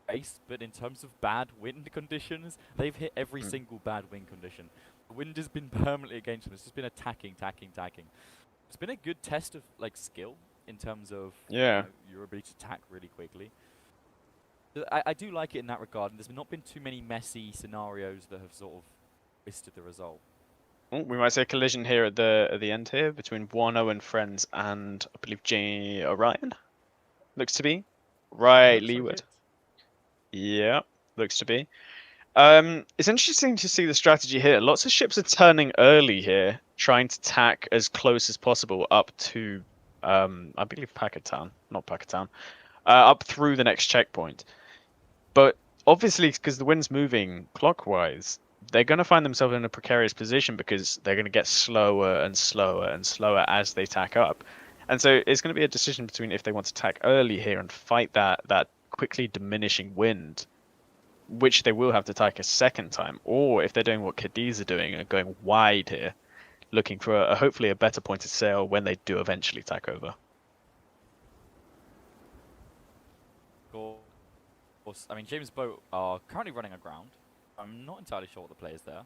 race, but in terms of bad wind conditions, they've hit every single bad wind condition. The wind has been permanently against them. It's just been attacking. It's been a good test of like skill in terms of your ability to attack really quickly. I do like it in that regard, and there's not been too many messy scenarios that have sort of twisted the result. Oh, we might see a collision here at the end here between Wano and Friends and I believe J Orion. Looks to be right leeward. Yeah, looks to be. It's interesting to see the strategy here. Lots of ships are turning early here, trying to tack as close as possible up to, I believe not Pakistan, up through the next checkpoint. But obviously, because the wind's moving clockwise, they're going to find themselves in a precarious position because they're going to get slower and slower and slower as they tack up. And so it's going to be a decision between if they want to tack early here and fight that quickly diminishing wind, which they will have to tack a second time, or if they're doing what Cadiz are doing and going wide here, looking for hopefully a better point of sail when they do eventually tack over. Of course, I mean, James Boat are currently running aground. I'm not entirely sure what the play is there.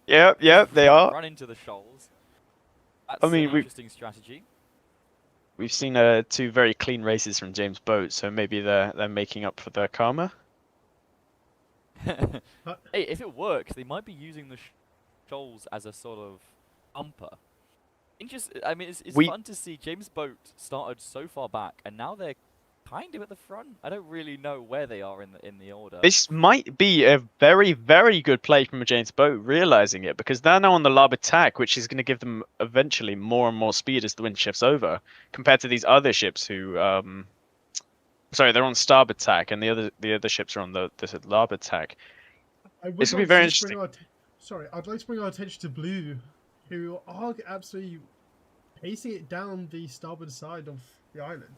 Yeah, they are. Run into the shoals. That's I mean, an interesting strategy. we've seen 2 very clean races from James Boat, so maybe they're making up for their karma. Hey, if it works, they might be using the shoals as a sort of umper. I mean, it's fun to see James Boat started so far back, and now they're kind of at the front. I don't really know where they are in the order. This might be a very, very good play from a James Boat, realizing it, because they're now on the larboard tack, which is going to give them eventually more and more speed as the wind shifts over, compared to these other ships who, sorry, they're on starboard tack, and the other ships are on the larboard tack. This will be very interesting. I'd like to bring our attention to Blue, who are absolutely pacing it down the starboard side of the island.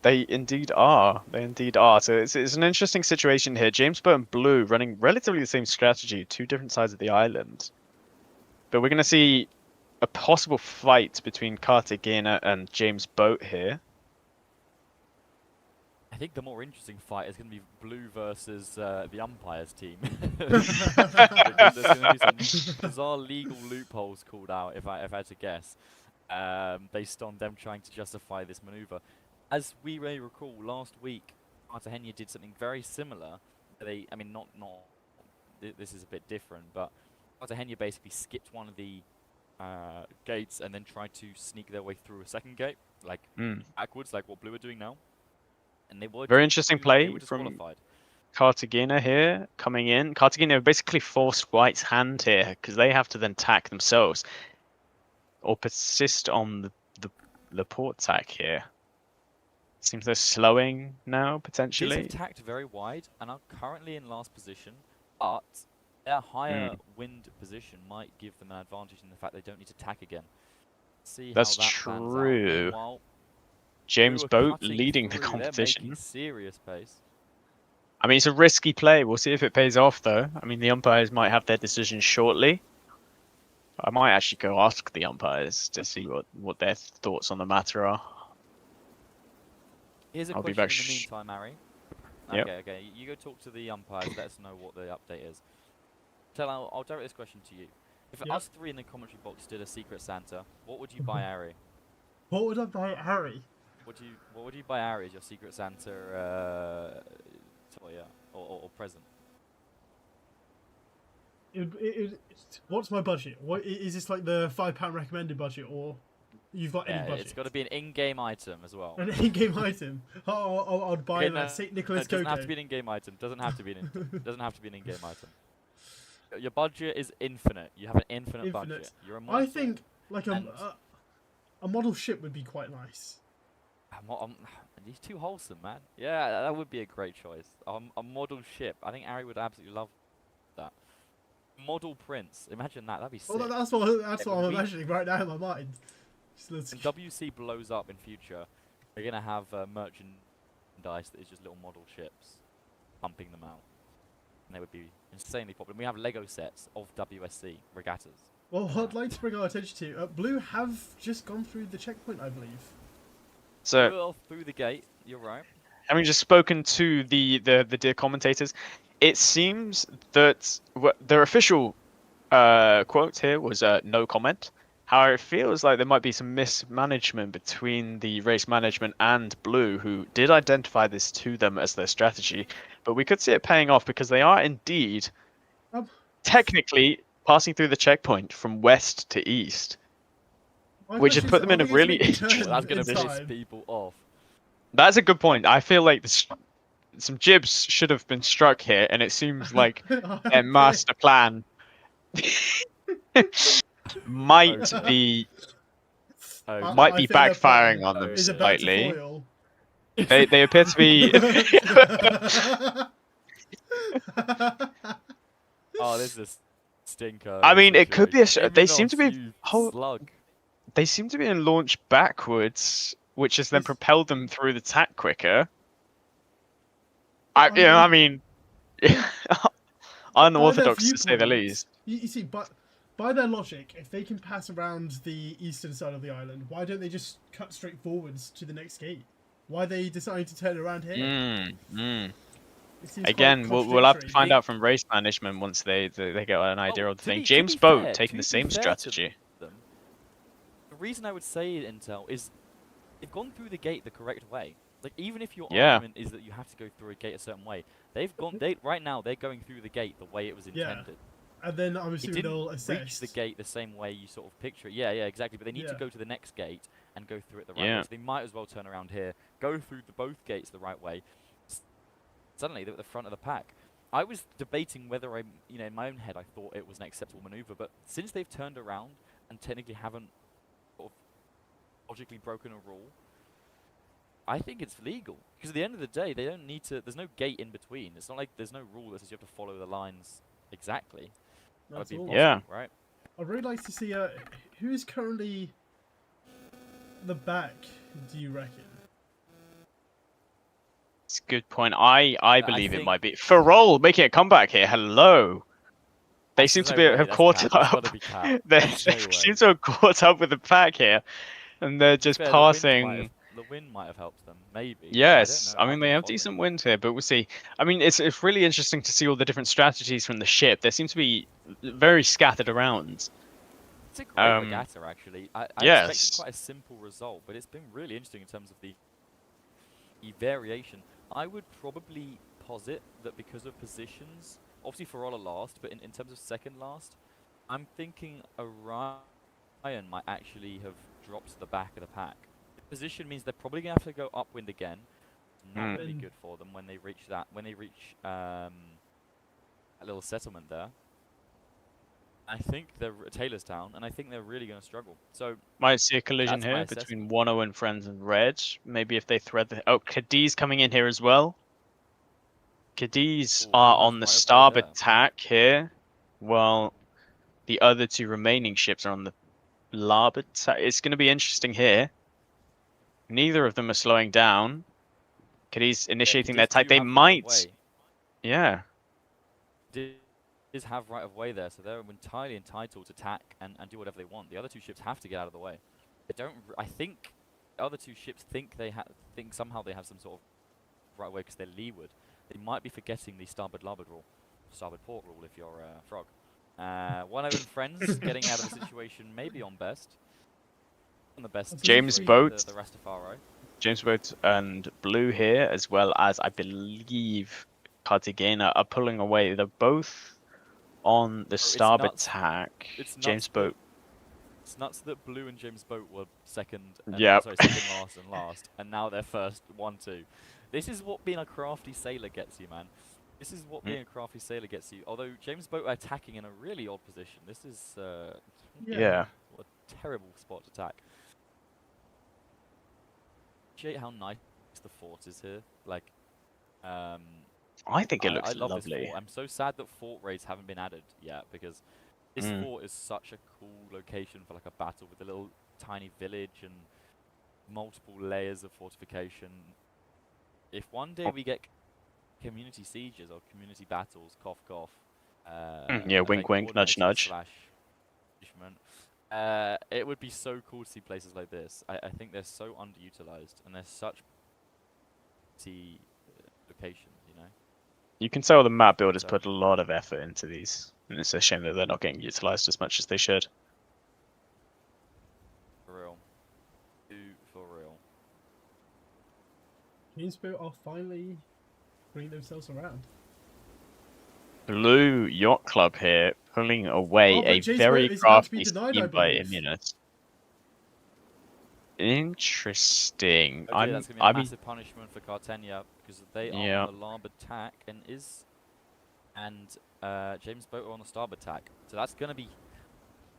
They indeed are. They indeed are. So it's an interesting situation here. James Boat and Blue running relatively the same strategy, 2 different sides of the island. But we're going to see a possible fight between Cartagena and James Boat here. I think the more interesting fight is going to be Blue versus the umpires team. Because there's going to be some bizarre legal loopholes called out, if I had to guess, based on them trying to justify this maneuver. As we may recall, last week, Cartagena did something very similar. This is a bit different, but Cartagena basically skipped one of the gates and then tried to sneak their way through a second gate, like backwards, like what Blue are doing now. And they were very interesting play from Cartagena here, coming in. Cartagena basically forced White's hand here, because they have to then tack themselves, or persist on the port tack here. Seems they're slowing now, potentially. These have tacked very wide and are currently in last position, but their higher wind position might give them an advantage in the fact they don't need to tack again. See That's how that true. Meanwhile, James Blue are Boat cutting leading the through. They're competition. making serious pace. I mean, it's a risky play. We'll see if it pays off, though. I mean, the umpires might have their decision shortly. I might actually go ask the umpires to see what their thoughts on the matter are. Here's a I'll be question back in the meantime, Harry. Yep. Okay. You go talk to the umpires. Let us know what the update is. I'll direct this question to you. If us 3 in the commentary box did a Secret Santa, what would you buy Harry? What would I buy Harry? What would you buy Harry as your Secret Santa toy or present? What's my budget? What is this, like the £5 recommended budget, or you've got any budget? It's got to be an in-game item as well. An in-game item. I'd buy that St. Nicholas Coco. Doesn't have to be an in-game item. Doesn't have to be an in-game item. Your budget is infinite. You have an infinite budget. You're a model. I think like a model ship would be quite nice. He's too wholesome, man. Yeah, that would be a great choice. A model ship. I think Harry would absolutely love that. Model Prince. Imagine that. That'd be sick. Well, that's what I'm imagining right now in my mind. When WC blows up in future, they're gonna have merchandise that is just little model ships, pumping them out, and they would be insanely popular. We have Lego sets of WSC regattas. Well, what I'd like to bring our attention to, Blue have just gone through the checkpoint, I believe. So through the gate, you're right. Having just spoken to the dear commentators, it seems that their official quote here was no comment. However, it feels like there might be some mismanagement between the race management and Blue, who did identify this to them as their strategy. But we could see it paying off, because they are indeed technically passing through the checkpoint from west to east, which has put them in a really interesting That's going to piss people off. That's a good point. I feel like some jibs should have been struck here, and it seems like their master plan might be backfiring on them slightly. They appear to be. Oh, this is a stinker. I mean, it could be a. They seem to be. Slug. They seem to be in launch backwards, which has then propelled them through the tack quicker. I mean, unorthodox to say the least. You see, but by their logic, if they can pass around the eastern side of the island, why don't they just cut straight forwards to the next gate? Why are they deciding to turn around here? It seems Again, quite we'll have to contradictory. find out from race management once they get an idea Well, of the thing. to James be Boat fair- taking to the be same fair to strategy. them, the reason I would say Intel is they've gone through the gate the correct way. Like, even if your Yeah. argument is that you have to go through a gate a certain way, right now they're going through the gate the way it was Yeah. intended. And then I'm It assuming they'll didn't assess. reach the gate the same way you sort of picture it. Yeah, exactly. But they need to Yeah. go to the next gate and go through it the right Yeah. way. So they might as well turn around here, go through both gates the right way. Suddenly they're at the front of the pack. I was debating whether in my own head I thought it was an acceptable maneuver, but since they've turned around and technically haven't sort of logically broken a rule, I think it's legal. Because at the end of the day, they don't need to. There's no gate in between. It's not like there's no rule that says you have to follow the lines exactly. That would That's be all. impossible, Yeah. right? I'd really like to see who is currently the back. Do you reckon? It's a good point. I believe it think- might be Farol making a comeback here. Hello. They seem to have caught That's up. gotta be cap. They There's no way. seem to have caught up with the pack here, and they're just Fair, passing. The wind might have helped them, maybe. Yes, I I don't mean know. they I've have been decent following. wind here, but we'll see. I mean, it's really interesting to see all the different strategies from the ship. They seem to be very scattered around. It's a great regatta, actually. I yes. expected quite a simple result, but it's been really interesting in terms of the variation. I would probably posit that because of positions, obviously Farol are last, but in terms of second last, I'm thinking Orion might actually have dropped to the back of the pack. The position means they're probably going to have to go upwind again. Not really good for them when they reach that that little settlement there. I think they're Taylorstown, and I think they're really going to struggle. So Might see a collision That's my here assessment. between Wano and Friends and Red. Maybe if they thread the... Oh, Cadiz coming in here as well. Cadiz Ooh, are who has on the right of way starboard there? tack here, while the other two remaining ships are on the larboard tack. It's going to be interesting here. Neither of them are slowing down. Cadiz initiating their Cadiz do tack. They have right of might... way. Yeah. Cadiz have right of way there, so they're entirely entitled to tack and do whatever they want. The other two ships have to get out of the way. They don't. I think the other two ships think somehow they have some sort of right of way because they're leeward. They might be forgetting the starboard-larboard rule, starboard-port rule if you're a frog. One of them friends getting out of the situation maybe on best. On the best. James situation, Boat. The Rastafari. James Boat and Blue here, as well as I believe Cartagena are pulling away. They're both on the starboard nuts. tack. It's nuts James that- Boat. It's nuts that Blue and James Boat were second, Yep. second last, and now they're first, 1-2. This is what being a crafty sailor gets you, man. This is what being a crafty sailor gets you. Although James Boat are attacking in a really odd position. This is Yeah. what a terrible spot to attack. Appreciate how nice the fort is here. Like, I think it looks I love this lovely. fort. I'm so sad that fort raids haven't been added yet because this fort is such a cool location for like a battle with a little tiny village and multiple layers of fortification. If one day we get community sieges or community battles, cough cough. Yeah, wink, wink, nudge, coordinators nudge. slash punishment, it would be so cool to see places like this. I think they're so underutilized and they're such locations, you know. You can tell the map builders put a lot of effort into these, and it's a shame that they're not getting utilized as much as they should. For real. For real. James Boat are finally bringing themselves around. Blue Yacht Club here, pulling away Oh, but a James very Boat is about to be crafty denied, I scheme by believe. Immunus. Interesting. Okay, that's gonna be a massive punishment for Cartagena because they are on the larboard tack and James Boat are on the starboard tack. So that's gonna be.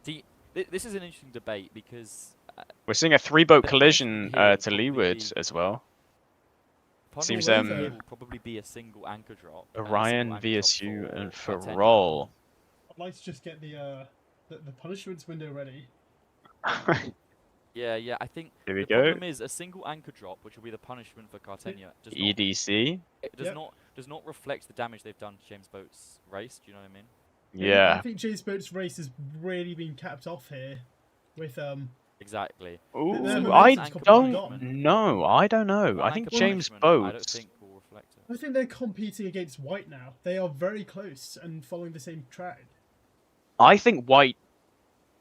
See, this is an interesting debate because We're seeing a 3-boat the collision punishment here will to probably leeward be- as well. punishment Seems, here will probably be a single anchor drop. and a single Orion, anchor drop VSU, for and Cartagena. Farol. I'd like to just get the punishments window ready. Yeah. I think Here we the go. problem is a single anchor drop, which will be the punishment for Cartagena, does not EDC. It does not reflect the damage they've done to James Boat's race. Do you know what I mean? I Yeah. think James Boat's race has really been capped off here with Exactly. Their Ooh, momentum's I completely don't gone. know. I don't know. One I think anchor James punishment, I don't Boat. think will reflect it. I think they're competing against White now. They are very close and following the same track. I think White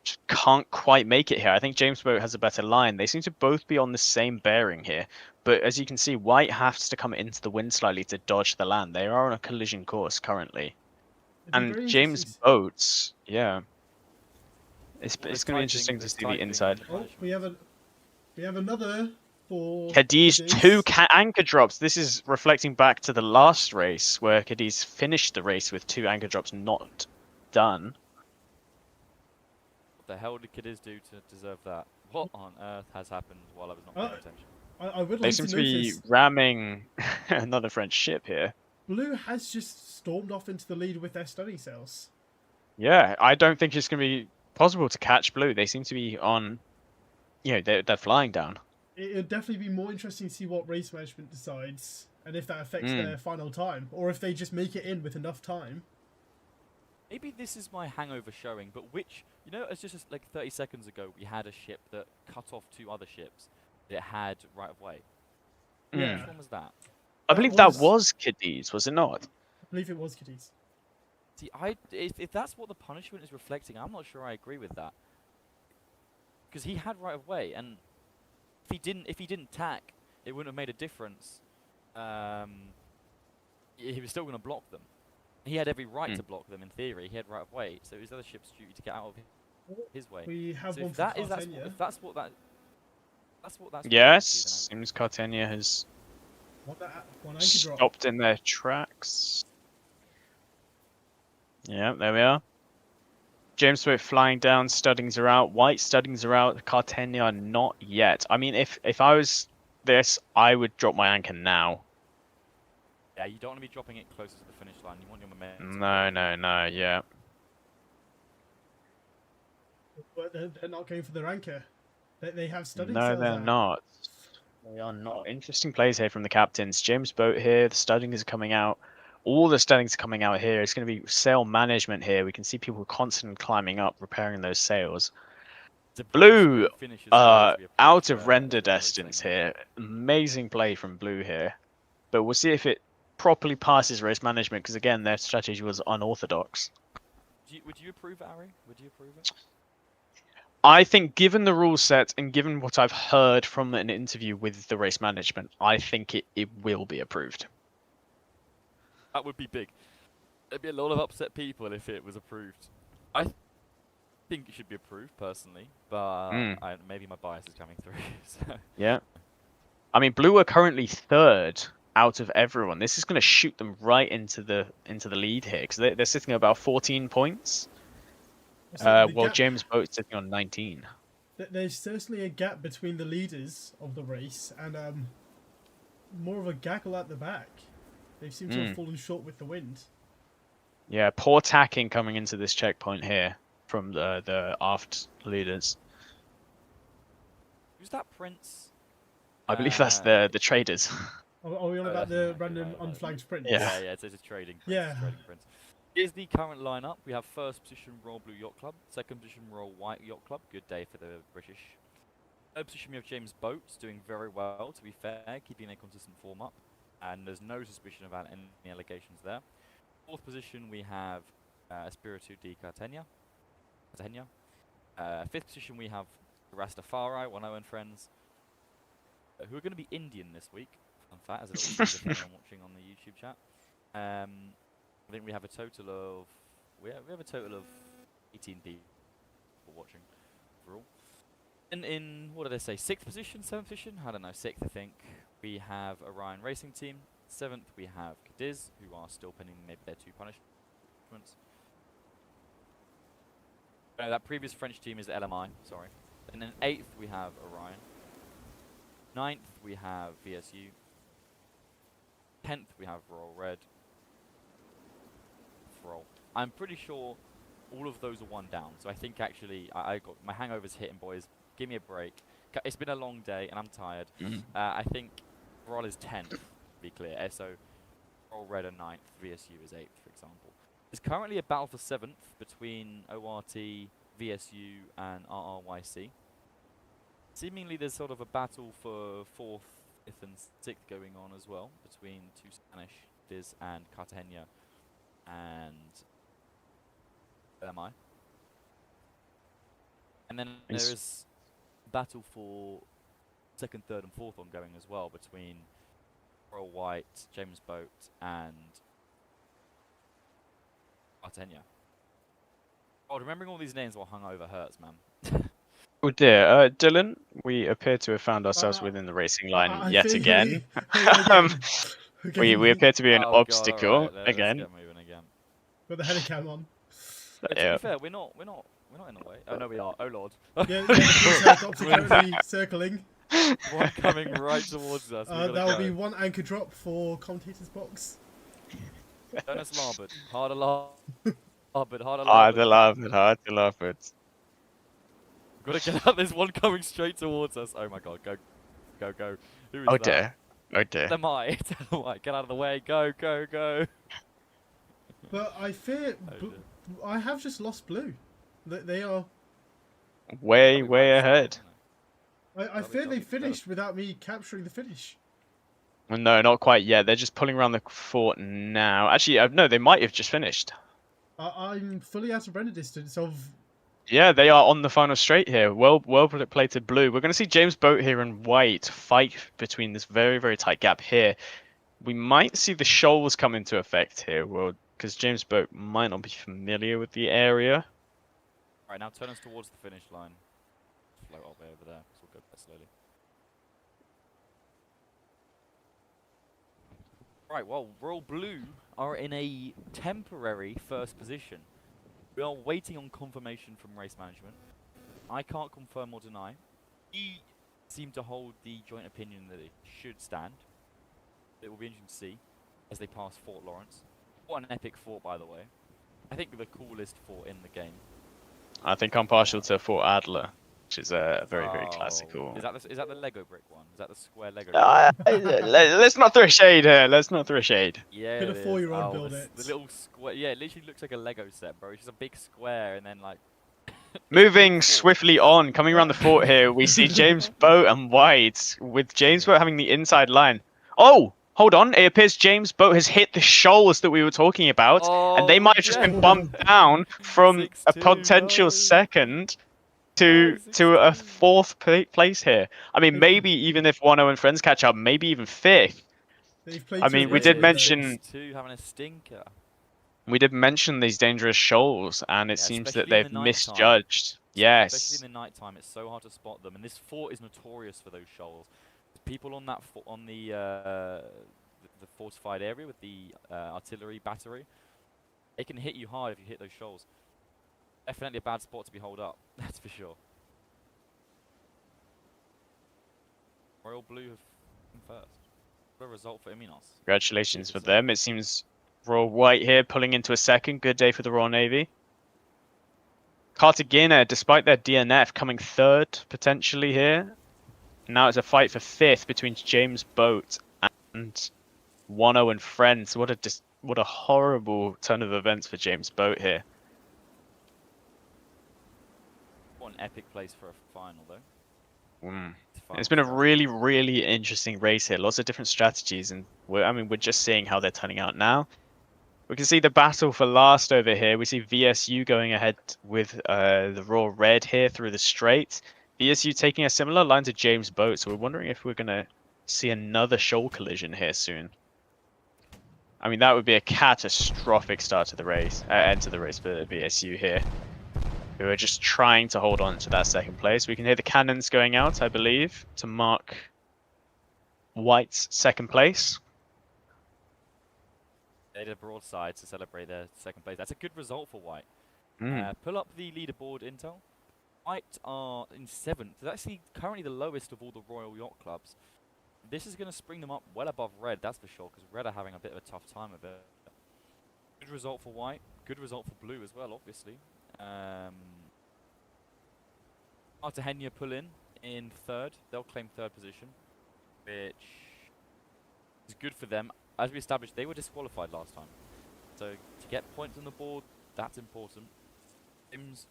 just can't quite make it here. I think James Boat has a better line. They seem to both be on the same bearing here. But as you can see, White has to come into the wind slightly to dodge the land. They are on a collision course currently. It'd be And very James interesting. Boat's, yeah. It's Well, going to be interesting to see the inside. Oh, we have another for Cadiz, Cadiz. anchor drops. This is reflecting back to the last race where Cadiz finished the race with 2 anchor drops not done. What the hell did Cadiz do to deserve that? What on earth has happened while I was not paying attention? I would They like seem to to be notice ramming another French ship here. Blue has just stormed off into the lead with their study sails. Yeah, I don't think it's going to be possible to catch Blue. They seem to be on, they're flying down. It'd definitely be more interesting to see what race management decides and if that affects their final time, or if they just make it in with enough time. Maybe this is my hangover showing, but it's just like 30 seconds ago we had a ship that cut off 2 other ships that it had right of way. Yeah. Which one was that? I believe that was Cadiz, was it not? I believe it was Cadiz. See, if that's what the punishment is reflecting, I'm not sure I agree with that. Because he had right of way, and if he didn't tack, it wouldn't have made a difference. He was still going to block them. He had every right to block them in theory. He had right of way, so his other ship's duty to get out of his way. We have So one if for that's Cartagena. that's what that's Yes, reflecting, seems Cartagena has One anchor drop. stopped in their tracks. Yeah, there we are. James Boat flying down, studdings are out. White studdings are out. Cartagena not yet. I mean, if I was this, I would drop my anchor now. Yeah, you don't want to be dropping it closer to the finish line. You want your momentum. No, yeah. But they're not going for their anchor. They have studding No, sails they're out. not. They are not. Interesting plays here from the captains. James Boat here. The studdings are coming out. All the studdings are coming out here. It's going to be sail management here. We can see people constantly climbing up, repairing those sails. Blue, out of render distance here. Amazing play from Blue here. But we'll see if it properly passes race management, because again, their strategy was unorthodox. Would you approve it, Ari? Would you approve it? I think given the rule set and given what I've heard from an interview with the race management, I think it will be approved. That would be big. There'd be a lot of upset people if it was approved. I think it should be approved, personally, but maybe my bias is coming through. So. Yeah. I mean, Blue are currently 3rd out of everyone. This is going to shoot them right into the lead here, because they're sitting at about 14 points. While James Boat's sitting on 19. There's certainly a gap between the leaders of the race and more of a gaggle at the back. They seem to have fallen short with the wind. Yeah, poor tacking coming into this checkpoint here from the aft leaders. Who's that Prince? I believe that's the traders. Are we on about the random unflagged Prince? Yeah, it's a trading Prince. Yeah. Trading Prince. Here's the current lineup. We have 1st position Royal Blue Yacht Club, 2nd position Royal White Yacht Club. Good day for the British. 3rd position we have James Boat, doing very well, to be fair, keeping a consistent form up, and there's no suspicion about any allegations there. 4th position we have Espiritu de Cartagena. 5th position we have Rastafari, one of our own friends, who are going to be Indian this week. Fun fact, as a little teaser for anyone watching on the YouTube chat. I think we have a total of 18 people watching overall. And in what did I say? 6th position, 7th position? I don't know. 6th, I think. We have Orion Racing Team. 7th, we have Cadiz, who are still pending maybe their 2 punishments. That previous French team is LMI. Sorry. And then 8th, we have Orion. 9th, we have VSU. 10th, we have Royal Red. I'm pretty sure all of those are 1 down. So I think actually I got my hangover's hitting, boys. Give me a break. It's been a long day and I'm tired. I think Royal is 10th, to be clear. So Royal Red are 9th, VSU is 8th, for example. There's currently a battle for 7th between ORT, VSU, and RRYC. Seemingly there's sort of a battle for 4th, 5th, and 6th going on as well between 2 Spanish, Diz and Cartagena and LMI. And then there is battle for 2nd, 3rd, and 4th ongoing as well between Royal White, James Boat, and Cartagena. Oh, remembering all these names while hungover hurts, man. Oh dear, Dylan, we appear to have found ourselves within the racing line I yet think again. again. We appear to be an Oh God, obstacle alright, let's again. get moving again. Got the helicam on. But to Yeah. be fair, we're not in the way. Oh no, we are. Oh Lord. Yeah, the helicopter currently circling. One coming right towards us. That will be one anchor drop for commentator's box. Jonas Larbert. Harder Larbert. Harder Hard Larbert. to laugh at, hard to laugh at. Gotta get out. There's one coming straight towards us. Oh my God. Go. Go, go. Who is Oh that? dear, oh dear. Am I? Get out of the way. Go, go, go. But I fear I have just lost blue. They are. Way, Probably way right side, ahead. isn't I fear they Probably finished without me capturing the finish. Well, no, not quite yet. They're just pulling around the fort now. Actually, no, they might have just finished. I'm fully out of render distance of. Yeah, they are on the final straight here. Well played to blue. We're going to see James Boat here and white fight between this very, very tight gap here. We might see the shoals come into effect here, well, because James Boat might not be familiar with the area. Right, now turn us towards the finish line. Float all the way over there, so we'll go quite slowly. Right, well, Royal Blue are in a temporary first position. We are waiting on confirmation from race management. I can't confirm or deny. We seem to hold the joint opinion that it should stand. It will be interesting to see as they pass Fort Lawrence. What an epic fort, by the way. I think the coolest fort in the game. I think I'm partial to Fort Adler, which is a very, very Oh, classical. Is that the Lego brick one? Is that the square Lego brick? Let's not throw shade here. Let's not throw shade. Yeah, Could a it is. 4-year-old build the, it? The little square. Yeah, it literally looks like a Lego set, bro. It's just a big square and then like. Moving swiftly on, coming around the fort here, we see James Boat and White, with James Boat having the inside line. Oh, hold on. It appears James Boat has hit the shoals that we were talking about, and they might have just been bumped down from a 6-2, potential no. second to a 4th place here. I mean, maybe even if 1-0 and friends catch up, maybe even 5th. They've played I through mean, it we did though. mention- 6-2 having a stinker. We did mention these dangerous shoals, and it Yeah, seems especially that in they've the night misjudged. Especially Yes. in the night time, it's so hard to spot them, and this fort is notorious for those shoals. People on that on the fortified area with the artillery battery, it can hit you hard if you hit those shoals. Definitely a bad spot to be holed up, that's for sure. Royal Blue have come first. What a result for Iminos. Congratulations for them. It seems Royal White here pulling into a second. Good day for the Royal Navy. Cartagena, despite their DNF, coming 3rd potentially here. Now it's a fight for 5th between James Boat and 1-0 and friends. What a horrible turn of events for James Boat here. What an epic place for a final, though. It's been a really, really interesting race here. Lots of different strategies, and we're just seeing how they're turning out now. We can see the battle for last over here. We see VSU going ahead with the Royal Red here through the straight. VSU taking a similar line to James Boat, so we're wondering if we're going to see another shoal collision here soon. I mean, that would be a catastrophic start to the race, end to the race for VSU here, who are just trying to hold on to that second place. We can hear the cannons going out, I believe, to mark White's second place. They did a broadside to celebrate their second place. That's a good result for White. Mm. Pull up the leaderboard, Intel. White are in 7th. They're actually currently the lowest of all the Royal Yacht clubs. This is going to spring them up well above Red, that's for sure, because Red are having a bit of a tough time of it. Good result for White. Good result for Blue as well, obviously. Cartagena pull in 3rd. They'll claim 3rd position, which is good for them. As we established, they were disqualified last time. So to get points on the board, that's important. Sims.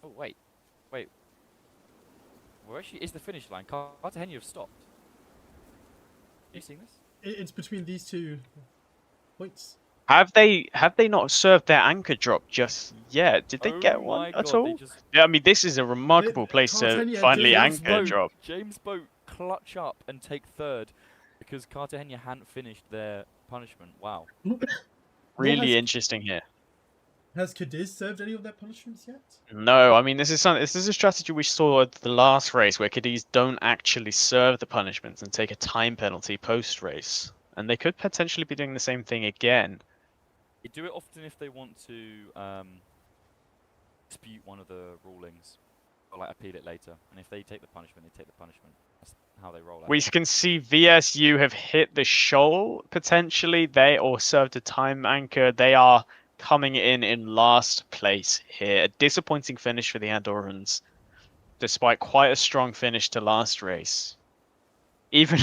Oh wait. Where actually is the finish line? Cartagena have stopped. Have you seen this? It's between these 2 points. Have they not served their anchor drop just yet? Did they get Oh one my at god, they all? just Yeah, I mean, this is a remarkable place to Cartagena finally did. anchor drop. James Boat clutch up and take third because Cartagena hadn't finished their punishment. Wow. Really interesting here. Has Cadiz served any of their punishments yet? No, I mean, this is a strategy we saw at the last race where Cadiz don't actually serve the punishments and take a time penalty post-race. And they could potentially be doing the same thing again. They do it often if they want to dispute one of the rulings or like appeal it later. And if they take the punishment, they take the punishment. That's how they roll. We can see VSU have hit the shoal potentially. They or served a time anchor. They are coming in last place here. A disappointing finish for the Andorrans, despite quite a strong finish to last race. Even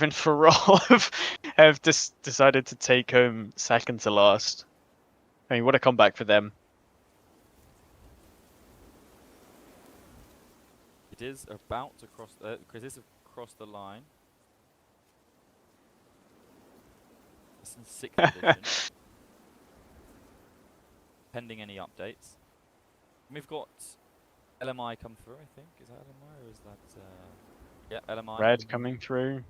Farol have decided to take home second to last. I mean, what a comeback for them. It is about to cross because this has crossed the line. It's in 6th edition. Pending any updates. We've got LMI come through, I think. Is that LMI or is that... yeah, LMI. Red coming through.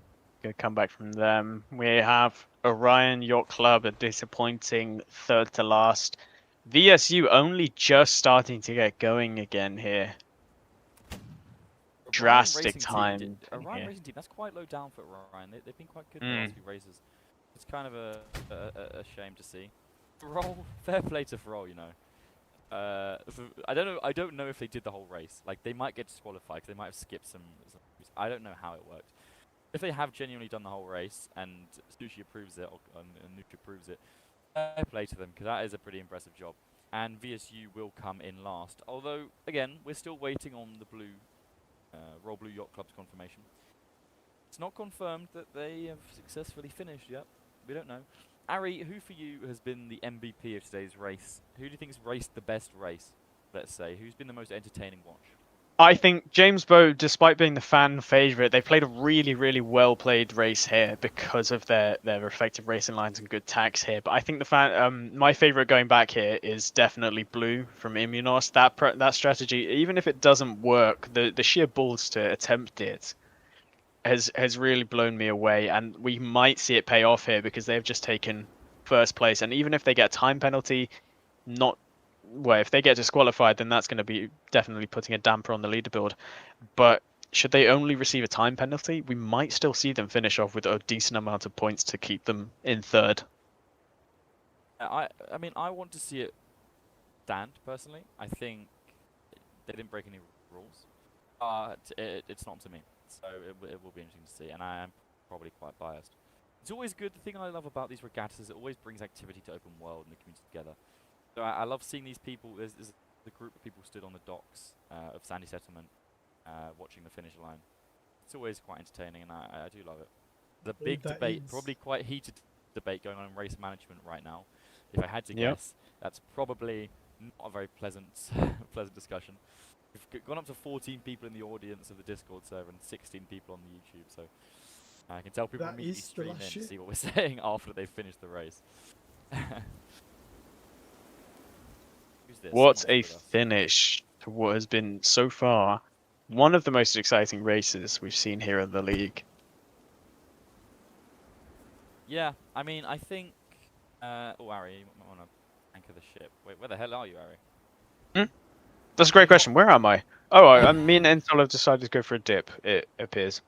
Good comeback from them. We have Orion Yacht Club, a disappointing third to last. VSU only just starting to get going again here. Drastic time. Orion Racing Team, that's quite low down for Orion. They've been quite good the last few races. It's kind of a shame to see. Farol, fair play to Farol, you know. I don't know if they did the whole race. Like, they might get disqualified because they might have skipped some. I don't know how it worked. If they have genuinely done the whole race and Sushi approves it, or Nuke approves it, fair play to them because that is a pretty impressive job. And VSU will come in last. Although, again, we're still waiting on the blue, Royal Blue Yacht Club's confirmation. It's not confirmed that they have successfully finished yet. We don't know. Ari, who for you has been the MVP of today's race? Who do you think has raced the best race, let's say? Who's been the most entertaining watch? I think James Bow, despite being the fan favourite, they played a really, really well-played race here because of their effective racing lines and good tacks here. But I think my favourite going back here is definitely Blue from Immunos. That strategy, even if it doesn't work, the sheer balls to attempt it has really blown me away, and we might see it pay off here because they've just taken first place. And even if they get a time penalty, if they get disqualified, then that's going to be definitely putting a damper on the leaderboard. But should they only receive a time penalty, we might still see them finish off with a decent amount of points to keep them in third. I mean, I want to see it stand, personally. I think they didn't break any rules. It's not to me. So it will be interesting to see, and I am probably quite biased. It's always good. The thing I love about these regattas is it always brings activity to open world and the community together. So I love seeing these people. There's the group of people stood on the docks of Sandy Settlement, watching the finish line. It's always quite entertaining, and I do love it. The big debate, probably quite heated debate going on in race management right now. If I had to guess, that's probably not a very pleasant discussion. We've gone up to 14 people in the audience of the Discord server and 16 people on the YouTube, so I can tell people immediately stream in to see what we're saying after they've finished the race. Who's this? What a finish to what has been so far one of the most exciting races we've seen here in the league. Yeah, I mean, I think... oh, Ari, you might want to anchor the ship. Wait, where the hell are you, Ari? That's a great question. Where am I? Oh, me and Entel have decided to go for a dip, it appears.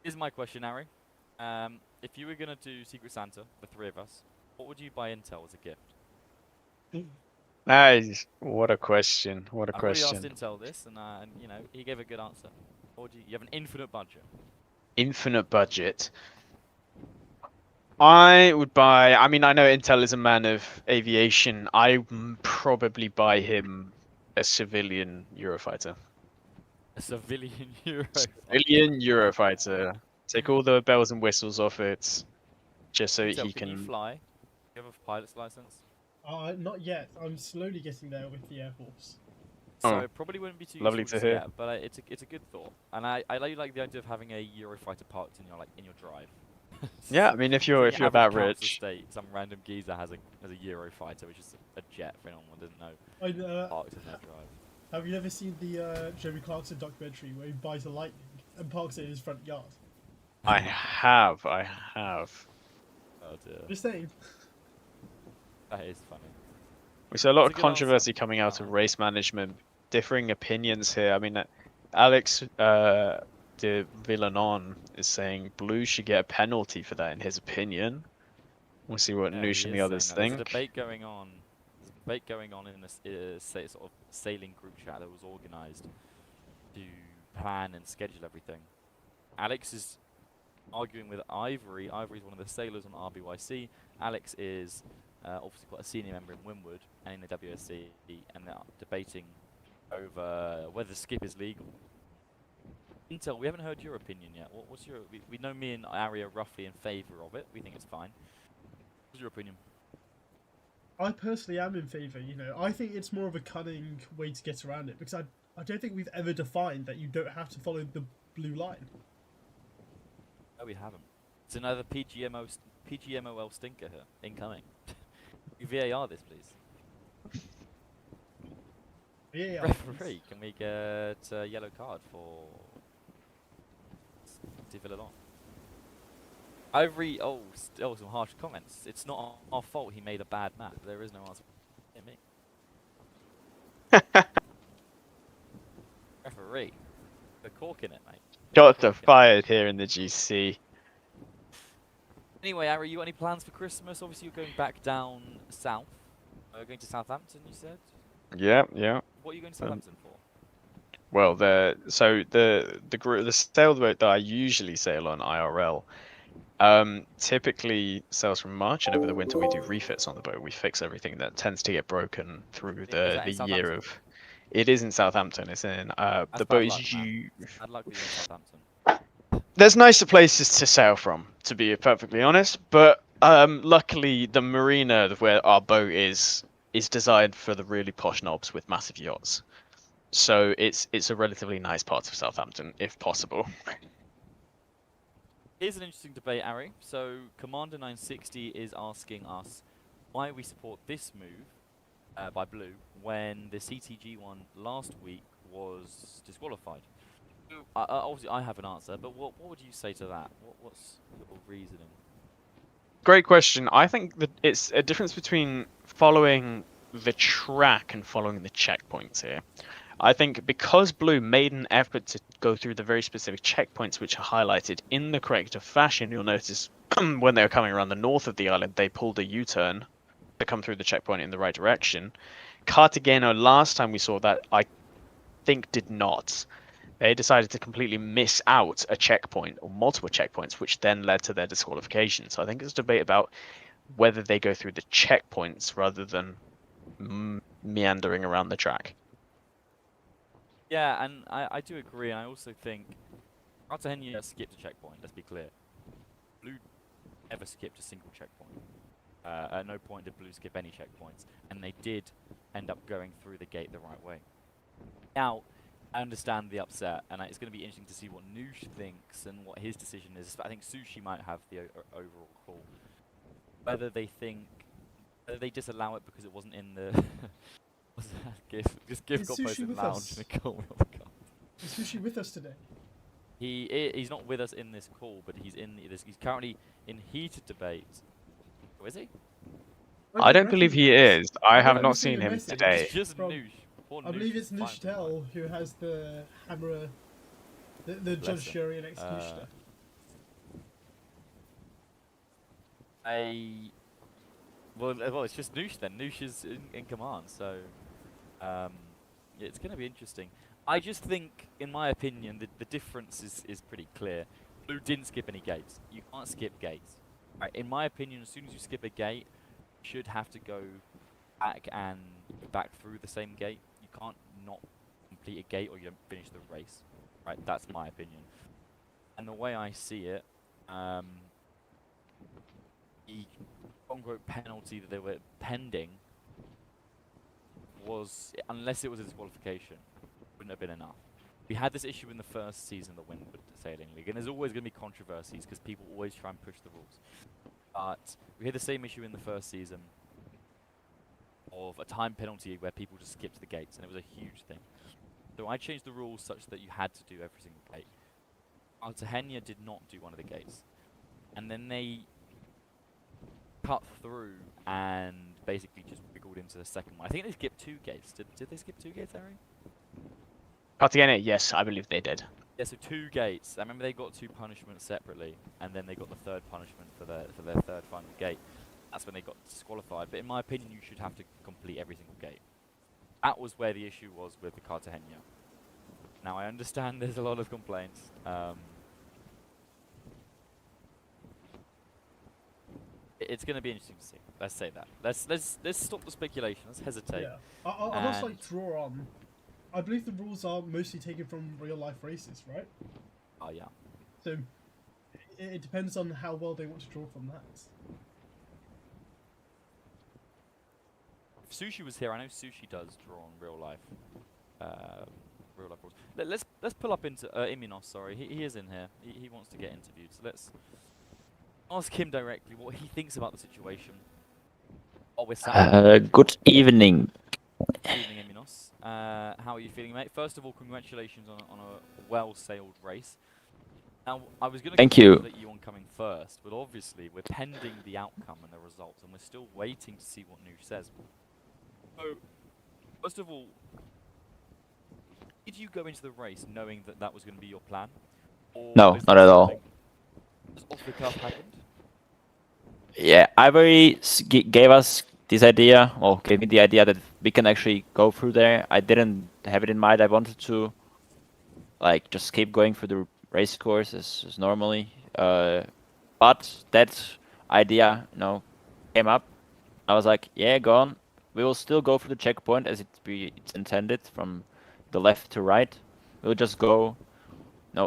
Here's my question, Ari. If you were going to do Secret Santa, the three of us, what would you buy Intel as a gift? Nice. What a question. What a question. I already asked Intel this, and you know, he gave a good answer. What would you have an infinite budget. Infinite budget. I would buy... I mean, I know Intel is a man of aviation. I would probably buy him a civilian Eurofighter. A civilian Eurofighter? Civilian Eurofighter. Take all the bells and whistles off it. just so Intel, he can you can. fly? Do you have a pilot's license? Not yet. I'm slowly getting there with the Air Force. So Oh, it probably wouldn't be too lovely useful to just hear. yet, but it's a good thought, and I really like the idea of having a Eurofighter parked in your drive. Yeah, I mean, if So you're your if you're average that council rich, estate, some random geezer has a Eurofighter, which is a jet for anyone who doesn't know, parked in their drive. Have you ever seen the Jeremy Clarkson documentary where he buys a Lightning and parks it in his front yard? I have. Oh dear, Just saying. that is funny. We saw a lot It's of a good answer. controversy coming out of Uh-huh. race management, differing opinions here. I mean, Alex de Villanon is saying Blue should get a penalty for that, in his opinion. We'll see what Yeah, Noosh he and is the others saying that. There's a think. debate going on. There's a debate going on in this sort of sailing group chat that was organised to plan and schedule everything. Alex is arguing with Ivory. Ivory's one of the sailors on RBYC. Alex is obviously quite a senior member in Windward and in the WSC, and they're debating over whether skip is legal. Intel, we haven't heard your opinion yet. What's your? We know me and Ari are roughly in favour of it. We think it's fine. What's your opinion? I personally am in favour, you know. I think it's more of a cunning way to get around it because I don't think we've ever defined that you don't have to follow the blue line. No, we haven't. It's another PGMOL stinker here, incoming. You VAR this, please. Yeah. Referee, can we get a yellow card for De Villalon? Ivory, some harsh comments. It's not our fault he made a bad map. There is no answer. Me. Referee, the cork in it, mate. Shots are Cork in it. fired here in the GC. Anyway, Ari, you got any plans for Christmas? Obviously, you're going back down south. Going to Southampton, you said? Yeah. What are you going to Southampton for? Well, the sailboat that I usually sail on IRL, typically sails from March, and over the winter we do refits on the boat. We fix everything that tends to get broken through Is the that in year Southampton? of. It is in Southampton. It's in That's the bad boat luck, is man. you. Bad luck being in Southampton. There's nicer places to sail from, to be perfectly honest. But luckily, the marina where our boat is designed for the really posh knobs with massive yachts. So it's a relatively nice part of Southampton, if possible. Here's an interesting debate, Ari. So, Commander 960 is asking us why we support this move by Blue when the CTG one last week was disqualified. Obviously, I have an answer, but what would you say to that? What's your reasoning? Great question. I think that it's a difference between following the track and following the checkpoints here. I think because Blue made an effort to go through the very specific checkpoints which are highlighted in the correct fashion, you'll notice when they were coming around the north of the island, they pulled a U-turn to come through the checkpoint in the right direction. Cartagena, last time we saw that, I think did not. They decided to completely miss out a checkpoint or multiple checkpoints, which then led to their disqualification. So I think it's a debate about whether they go through the checkpoints rather than meandering around the track. Yeah, and I do agree, and I also think Cartagena skipped a checkpoint, let's be clear. Blue never skipped a single checkpoint. At no point did Blue skip any checkpoints, and they did end up going through the gate the right way. Now, I understand the upset, and it's going to be interesting to see what Noosh thinks and what his decision is. I think Sushi might have the overall call. Whether they disallow it because it wasn't in the... Just give Is got Sushi posted in with lounge us? and call me on the card. Is Sushi with us today? He's not with us in this call, but he's he's currently in heated debate. Oh, is he? I don't believe he is. I have not received seen a him message today. It's just from- Noosh. Poor I believe Noosh it's is fine for Nushtel who has the hammer, the Bless judge, him. jury, and executioner. Well, it's just Noosh then. Noosh is in command, so yeah, it's going to be interesting. I just think, in my opinion, the difference is pretty clear. Blue didn't skip any gates. You can't skip gates. Right, in my opinion, as soon as you skip a gate, you should have to go back through the same gate. You can't not complete a gate or you don't finish the race. Right, that's my opinion. And the way I see it, the quote-unquote penalty that they were pending was, unless it was a disqualification, wouldn't have been enough. We had this issue in the first season of the Windward Sailing League, and there's always going to be controversies because people always try and push the rules. But we had the same issue in the first season of a time penalty where people just skipped the gates, and it was a huge thing. So I changed the rules such that you had to do every single gate. Cartagena did not do one of the gates. And then they cut through and basically just wiggled into the second one. I think they skipped 2 gates. Did they skip 2 gates, Harry? Cartagena, yes, I believe they did. Yeah, so 2 gates. I remember they got 2 punishments separately, and then they got the 3rd punishment for their 3rd final gate. That's when they got disqualified. But in my opinion, you should have to complete every single gate. That was where the issue was with the Cartagena. Now I understand there's a lot of complaints. It's going to be interesting to see. Let's say that. Let's stop the speculation. Let's hesitate. Yeah. I'd also like to draw on. I believe the rules are mostly taken from real life races, right? Oh yeah. So it depends on how well they want to draw from that. If Sushi was here, I know Sushi does draw on real life rules. Let's pull up into Immunos. Sorry, he is in here. He wants to get interviewed. So let's ask him directly what he thinks about the situation. Oh, we're sat. Good evening. Good evening, Immunos. How are you feeling, mate? First of all, congratulations on a well-sailed race. Now, I was going to Thank you. congratulate you on coming first, but obviously we're pending the outcome and the results, and we're still waiting to see what Noosh says. So, first of all, did you go into the race knowing that that was going to be your plan? Or No, is not that at all. something just off the cuff happened? Yeah, Ivory gave us this idea, or gave me the idea that we can actually go through there. I didn't have it in mind. I wanted to, like, just keep going through the race course as normally. But that idea, came up. I was like, yeah, go on. We will still go through the checkpoint as it's intended from the left to right. We'll just go,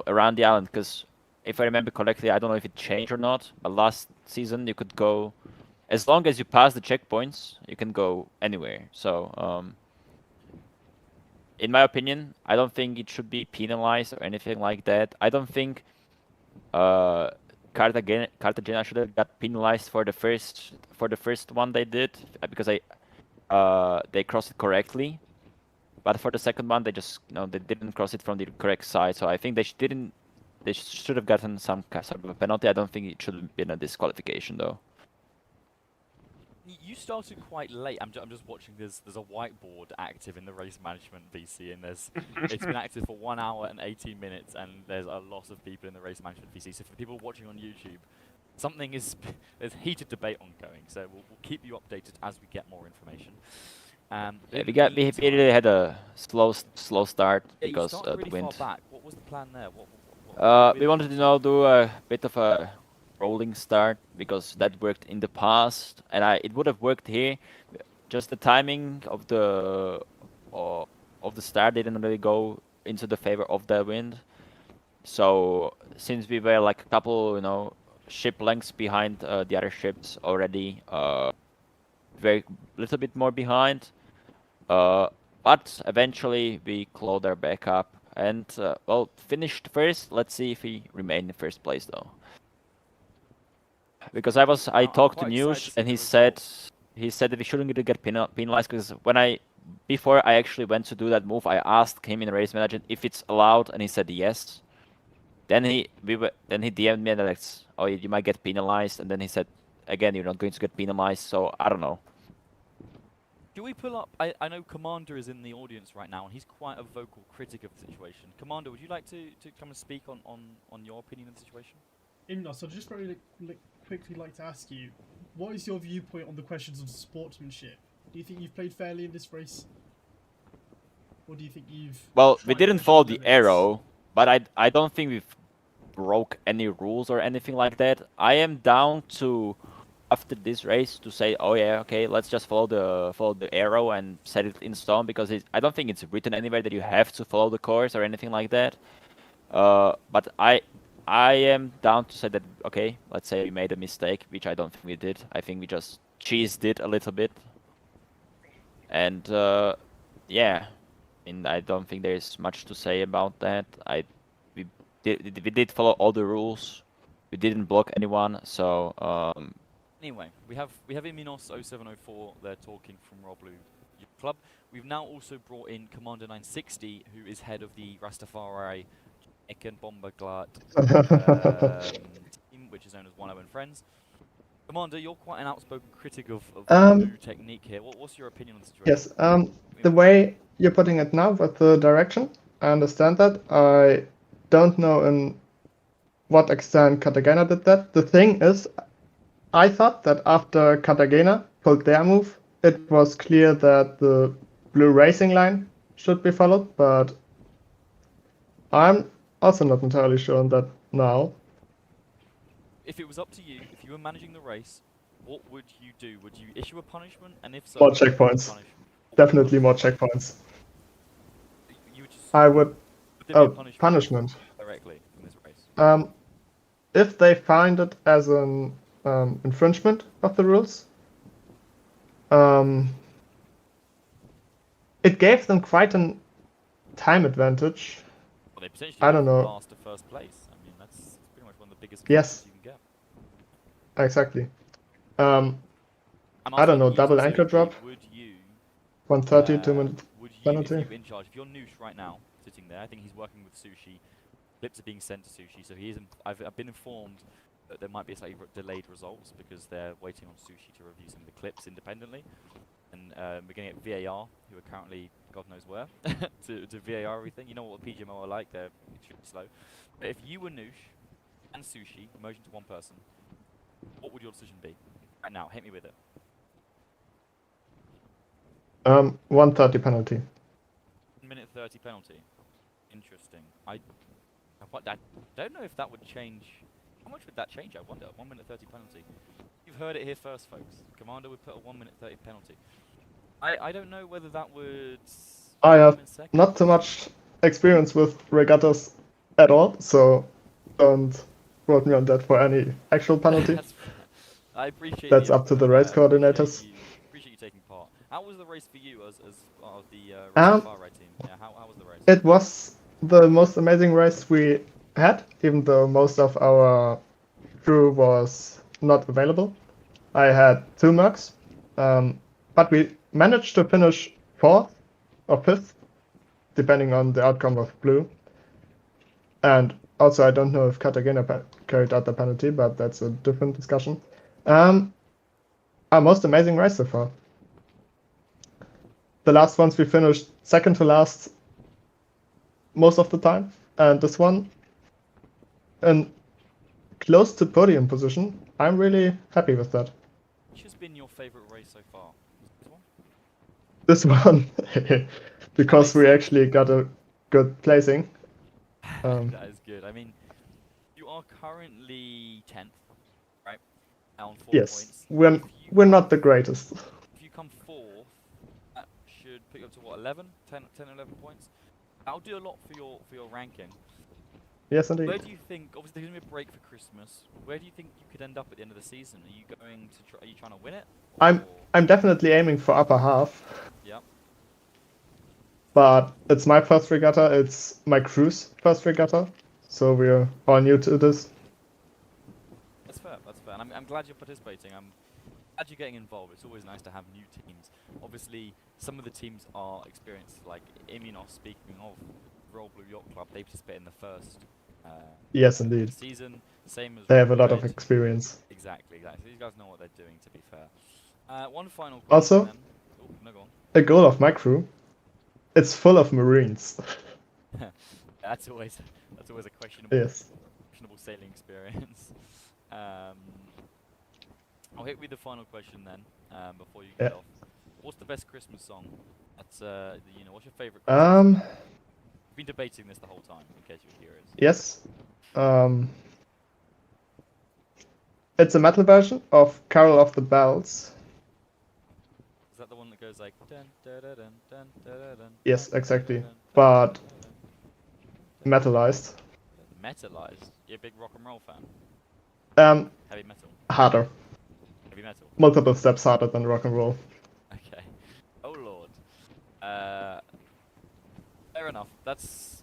around the island because if I remember correctly, I don't know if it changed or not. But last season you could go, as long as you pass the checkpoints, you can go anywhere. So, in my opinion, I don't think it should be penalized or anything like that. I don't think Cartagena should have got penalized for the first one they did because they crossed it correctly. But for the second one, they just they didn't cross it from the correct side. So I think they should have gotten some sort of a penalty. I don't think it should have been a disqualification though. You started quite late. I'm just watching. There's a whiteboard active in the race management VC, and it's been active for 1 hour and 18 minutes, and there's a lot of people in the race management VC. So for the people watching on YouTube, there's heated debate ongoing. So we'll keep you updated as we get more information. Yeah, we really had a slow start because you started the really wind. far back. What was the plan there? What We wanted to do a bit of a rolling start because that worked in the past, and it would have worked here. Just the timing of the start didn't really go into the favor of the wind. So since we were like a couple, ship lengths behind the other ships already, very little bit more behind. But eventually we clawed our back up and finished first. Let's see if we remain in first place though. Because I talked to News and he said that we shouldn't get penalized because before I actually went to do that move, I asked him in the race manager if it's allowed, and he said yes. Then he DM'd me and like, oh, you might get penalized, and then he said again, you're not going to get penalized. So I don't know. Do we pull up? I know Commander is in the audience right now, and he's quite a vocal critic of the situation. Commander, would you like to come and speak on your opinion of the situation? Imnos, I'd just very quickly like to ask you, what is your viewpoint on the questions of sportsmanship? Do you think you've played fairly in this race? Or do you think you've... Well, we didn't follow the arrow, but I don't think we've broke any rules or anything like that. I am down to, after this race, to say, oh yeah, okay, let's just follow the arrow and set it in stone, because I don't think it's written anywhere that you have to follow the course or anything like that. But I I am down to say that, okay, let's say we made a mistake, which I don't think we did. I think we just cheesed it a little bit. And yeah, I don't think there's much to say about that. We did follow all the rules. We didn't block anyone, so Anyway, we have Iminos 0704. They're talking from Royal Blue Yacht Club. We've now also brought in Commander 960, who is head of the Rastafari Ecken Bomberglat team, which is known as 1-0 and Friends. Commander, you're quite an outspoken critic of blue technique here. What's your opinion on the situation? Yes, the way you're putting it now with the direction, I understand that. I don't know in what extent Cartagena did that. The thing is, I thought that after Cartagena pulled their move, it was clear that the blue racing line should be followed, but I'm also not entirely sure on that now. If it was up to you, if you were managing the race, what would you do? Would you issue a punishment? And if so, More what would the checkpoints. punishment- Definitely more checkpoints. You would just, I would. would there be a Punishment. directly from this race? If they find it as an infringement of the rules, it gave them quite a time advantage. Well, they potentially I don't know. last to first place. I mean, that's pretty much one of the biggest Yes. advantages you can get. Exactly. I'm I don't asking know, you double anchor specifically, drop, Would you 130, 2 minute would you, if penalty. you were in charge, if you're Noosh right now, sitting there, I think he's working with Sushi. Clips are being sent to Sushi, so he is. I've been informed that there might be slightly delayed results because they're waiting on Sushi to review some of the clips independently, and we're going to get VAR, who are currently God knows where, to VAR everything. You know what PGMO are like; they're extremely slow. But if you were Noosh and Sushi, merged into one person, what would your decision be? Right now, hit me with it. 130 penalty. 1 minute 30 penalty. Interesting. I don't know if that would change. How much would that change? I wonder. 1 minute 30 penalty. You've heard it here first, folks. Commander would put a 1 minute 30 penalty. I don't know whether that would. I have second. not too much experience with regattas at all, so don't quote me on that for any actual penalty. That's fair. I appreciate. That's the up to the input, race coordinators. Appreciate you taking part. How was the race for you as part of the Rastafari team? Yeah, how was the race? It was the most amazing race we had, even though most of our crew was not available. I had 2 mercs, but we managed to finish 4th or 5th, depending on the outcome of blue. And also, I don't know if Cartagena carried out the penalty, but that's a different discussion. Our most amazing race so far. The last ones we finished second to last most of the time, and this one in close to podium position. I'm really happy with that. Which has been your favorite race so far? This one? This one, because we actually got a good placing. That is good. I mean, you are currently 10th, right? On 4 Yes, points. we're not the greatest. If you come 4th, that should pick you up to what, 11? 10, 11 points? That'll do a lot for your ranking. Yes, indeed. Where do you think, obviously there's going to be a break for Christmas, where do you think you could end up at the end of the season? Are you going to are you trying to win it? I'm definitely aiming for upper half. Yeah. But it's my first regatta, it's my crew's first regatta, so we're all new to this. That's fair, and I'm glad you're participating. I'm glad you're getting involved. It's always nice to have new teams. Obviously, some of the teams are experienced, like Iminos, speaking of Royal Blue Yacht Club, they participated in the first Yes, indeed. season. Same as They have a Royal lot of Red. experience. Exactly. So these guys know what they're doing, to be fair. One final question Also, then. Oh, no, go on. a goal of my crew, it's full of Marines. That's always a questionable, Yes. questionable sailing experience. I'll hit with the final question then, before you get off. What's the best Christmas song? That's what's your favorite Christmas song? We've been debating this the whole time, in case you're curious. Yes. It's a metal version of Carol of the Bells. Is that the one that goes like dun, dun, dun, dun, dun, dun, dun, Yes, dun, exactly. dun, dun, But dun, dun, dun, metalized. Metalized. You're a big rock and roll fan. Heavy metal. Harder. Heavy metal. Multiple steps harder than rock and roll. Okay. Oh lord. Fair enough. That's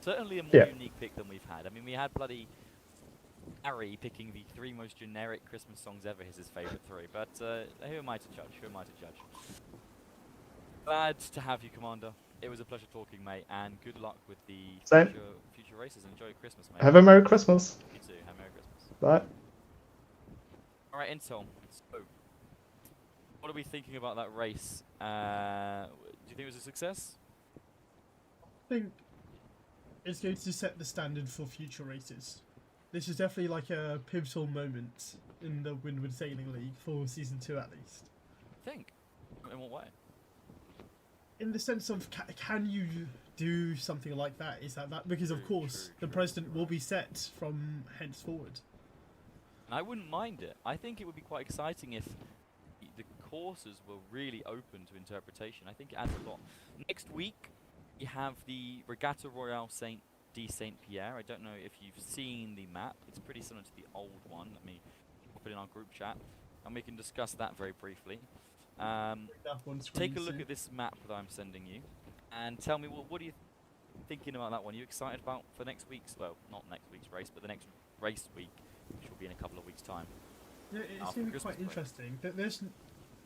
certainly a more Yeah. unique pick than we've had. I mean, we had bloody Harry picking the 3 most generic Christmas songs ever as his favourite 3, but who am I to judge? Who am I to judge? Glad to have you, Commander. It was a pleasure talking, mate, and good luck with the Same. future races. Enjoy Christmas, mate. Have a Merry Christmas. You too. Have a Merry Christmas. Bye. Alright, Intel. So, what are we thinking about that race? Do you think it was a success? I think it's going to set the standard for future races. This is definitely like a pivotal moment in the Windward Sailing League for Season 2 at least. I think. In what way? In the sense of, can you do something like that? Is that because of True, course true, the true, president will right. be set from henceforward. And I wouldn't mind it. I think it would be quite exciting if the courses were really open to interpretation. I think it adds a lot. Next week, we have the Regatta Royale Saint Pierre. I don't know if you've seen the map. It's pretty similar to the old one. Let me pop it in our group chat, and we can discuss that very briefly. That one Take a screen look soon. at this map that I'm sending you, and tell me what are you thinking about that one? Are you excited about for next week's? Well, not next week's race, but the next race week, which will be in a couple of weeks' time. Yeah, it's after going to be Christmas quite break. interesting.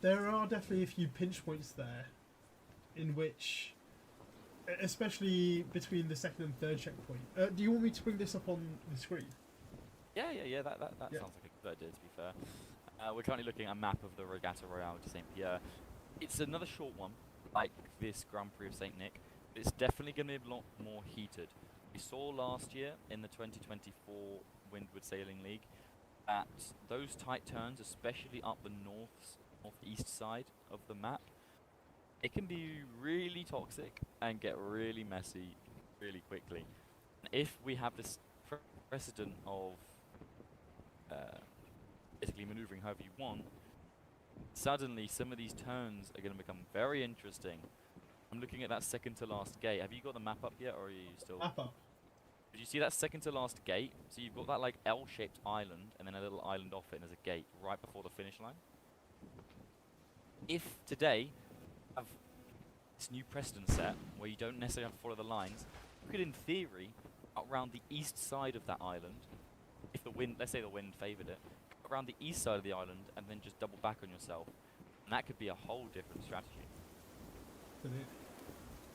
There are definitely a few pinch points there, in which, especially between the second and third checkpoint. Do you want me to bring this up on the screen? Yeah. That Yeah. sounds like a good idea. To be fair, we're currently looking at a map of the Regatta Royale de Saint Pierre. It's another short one, like this Grand Prix of Saint Nick. But it's definitely going to be a lot more heated. We saw last year in the 2024 Windward Sailing League that those tight turns, especially up the northeast side of the map, it can be really toxic and get really messy really quickly. And if we have this precedent of basically maneuvering however you want, suddenly some of these turns are going to become very interesting. I'm looking at that second to last gate. Have you got the map up yet, or are you still? Map up. Did you see that second to last gate? So you've got that like L-shaped island, and then a little island off it, and there's a gate right before the finish line. If today have this new precedent set where you don't necessarily have to follow the lines, you could, in theory, out round the east side of that island, if the wind, let's say the wind favoured it, go around the east side of the island, and then just double back on yourself, and that could be a whole different strategy.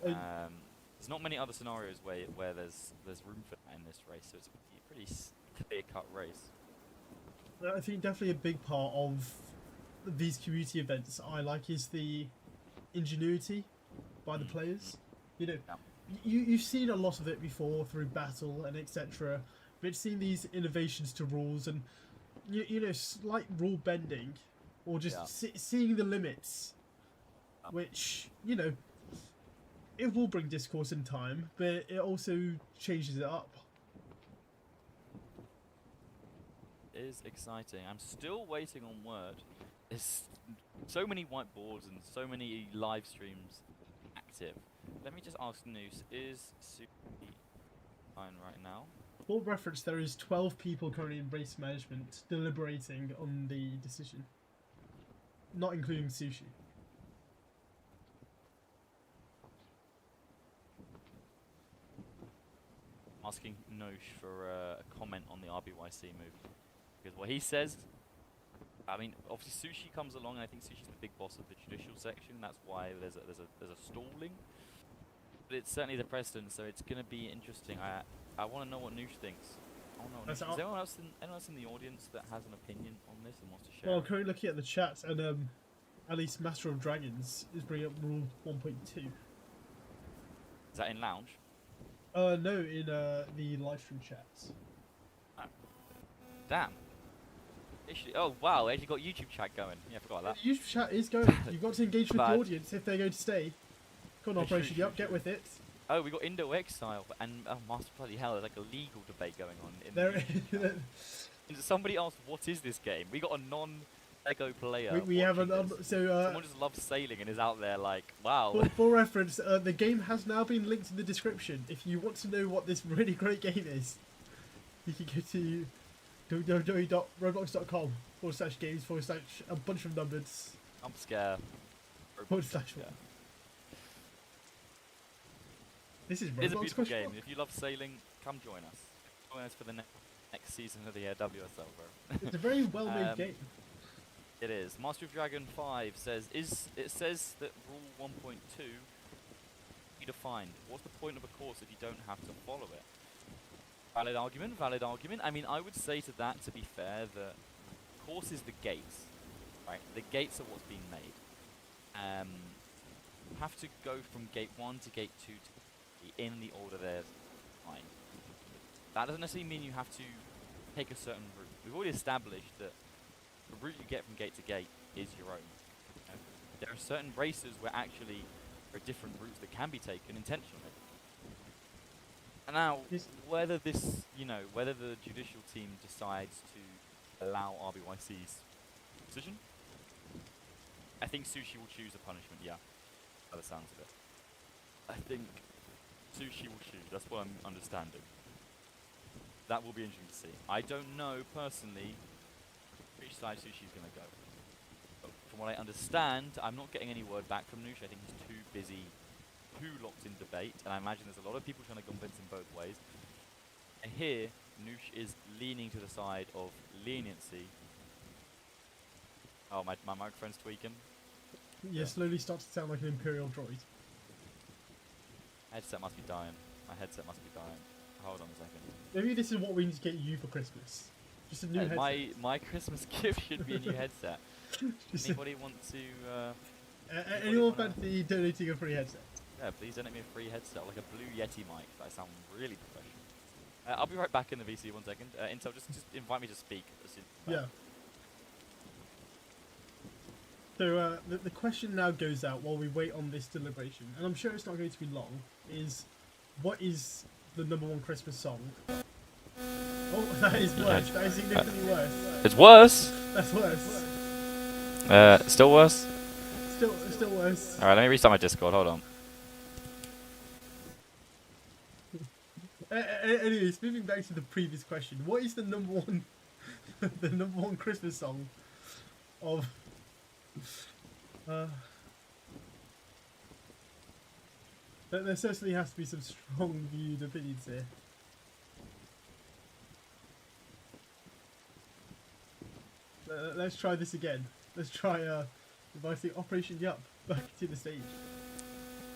There's not many other scenarios where there's room for that in this race, so it's a pretty clear-cut race. I think definitely a big part of these community events I like is the ingenuity by the players. You know, you've seen a lot of it before through battle and etc. But seeing these innovations to rules and you know, slight rule bending, or just seeing the limits, which, you know, it will bring discourse in time, but it also changes it up. It is exciting. I'm still waiting on word. There's so many whiteboards and so many live streams active. Let me just ask Noose, is Suki fine right now? For reference, there is 12 people currently in race management deliberating on the decision, not including Sushi. Asking Nosh for a comment on the RBYC move, because what he says, I mean, obviously Sushi comes along, and I think Sushi's the big boss of the judicial section. That's why there's a stalling. But it's certainly the precedent, so it's going to be interesting. I want to know what Noosh thinks. I want to know what Noosh, is there anyone else in the audience that has an opinion on this and wants to share? Well, it? currently looking at the chat, and at least Master of Dragons is bringing up Rule 1.2. Is that in lounge? No, in the live stream chats. Damn. Actually, oh wow, they actually got YouTube chat going. Yeah, I forgot that. The YouTube chat is going. You've got to engage with the Bad. audience if they're going to stay. Come on, True, Operation true, Yup, get true. with it. Oh, we got Indo Exile, and oh, Master bloody hell, there's like a legal debate going on. In There, And somebody asked, what is this game? We got a non-Lego player. we have watching an this. so Someone just loves sailing and is out there like, wow. for reference, the game has now been linked in the description. If you want to know what this really great game is, you can go to www.roblox.com/games/ a bunch of numbers I'm scared. /1. This is It is a Roblox beautiful question game. mark? If you love sailing, come join us. Join us for the next season of the WSL, bro. It's a very well-made Um, game. It is. Master of Dragon 5 says, it says that rule 1.2 be defined. What's the point of a course if you don't have to follow it? Valid argument, valid argument. I mean, I would say to that, to be fair, that course is the gates, right? The gates are what's being made. You have to go from gate 1 to gate 2 in the order they're fine. That doesn't necessarily mean you have to take a certain route. We've already established that the route you get from gate to gate is your own. You know? There are certain races where actually there are different routes that can be taken intentionally. And now, whether this, whether the judicial team decides to allow RBYC's decision, I think Sushi will choose a punishment, yeah, by the sounds of it. I think Sushi will choose, that's what I'm understanding. That will be interesting to see. I don't know, personally, which side Sushi's going to go. But from what I understand, I'm not getting any word back from Noosh. I think he's too busy, too locked in debate, and I imagine there's a lot of people trying to convince him both ways. And here, Noosh is leaning to the side of leniency. Oh, my microphone's tweaking. Yeah, slowly starts to sound like an Imperial droid. Headset must be dying. My headset must be dying. Hold on a second. Maybe this is what we need to get you for Christmas. Just a new headset. My Christmas gift should be a new headset. Anybody want to... anyone fancy donating a free headset? Yeah, please donate me a free headset, like a Blue Yeti mic. That sounds really professional. I'll be right back in the VC 1 second. Intel, just invite me to speak as soon as Yeah. So the question now goes out while we wait on this deliberation, and I'm sure it's not going to be long, is what is the #1 Christmas song? Oh, that is worse. That is significantly worse. It's worse! That's worse. Still worse? Still worse. Alright, let me restart my Discord, hold on. Anyways, moving back to the previous question, what is the #1 the #1 Christmas song of there certainly has to be some strong viewed opinions here. Let's try this again. Let's try inviting OperationYup back to the stage.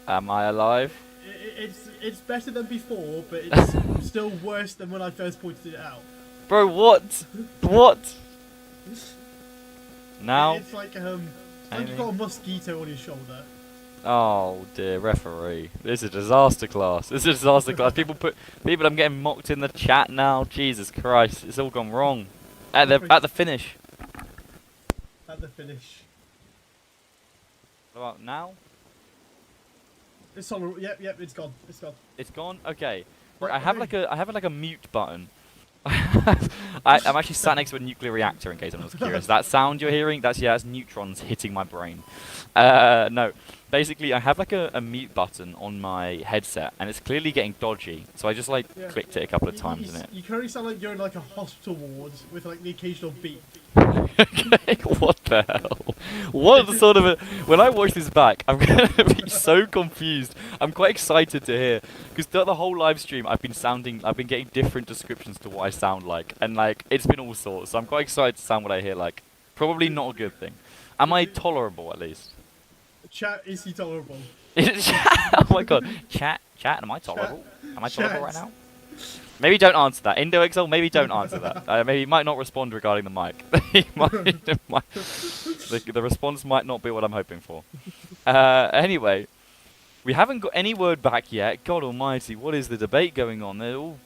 Am I alive? It's better than before, but it's still worse than when I first pointed it out. Bro, what? What? Now? It's like you've got a mosquito on your shoulder. Oh dear, referee. This is a disaster class. This is a disaster class. People, I'm getting mocked in the chat now. Jesus Christ, it's all gone wrong. At the finish. At the finish. What about now? It's on. Yep, it's gone. It's gone. It's gone. Okay. Right, I have like a mute button. I'm actually sat next to a nuclear reactor in case anyone's curious. That sound you're hearing, that's neutrons hitting my brain. No, basically I have like a mute button on my headset and it's clearly getting dodgy. So I just clicked it a couple of times in it. You currently sound like you're in like a hospital ward with like the occasional beep. What the hell? What sort of when I watch this back, I'm gonna be so confused. I'm quite excited to hear because throughout the whole live stream, I've been getting different descriptions to what I sound like, and it's been all sorts. So I'm quite excited to sound what I hear like. Probably not a good thing. Am I tolerable at least? Chat, is he tolerable? Oh my god, chat. Am I tolerable? Am I tolerable right now? Maybe don't answer that. IndoXL, maybe don't answer that. Maybe he might not respond regarding the mic. The response might not be what I'm hoping for. Anyway, we haven't got any word back yet. God almighty, what is the debate going on? They're all...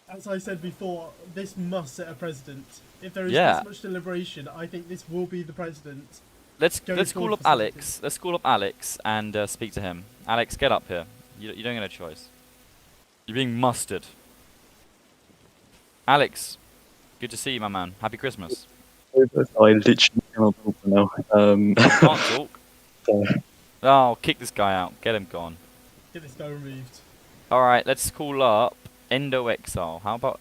As I said before, this must set a precedent. If there is this much deliberation, I think this will be the precedent. Let's call up Alex. Let's call up Alex and speak to him. Alex, get up here. You don't get a choice. You're being mustered. Alex, good to see you, my man. Happy Christmas. I literally cannot talk now. Can't talk? Oh, kick this guy out. Get him gone. Get this guy removed. Alright, let's call up Indo Exile. How about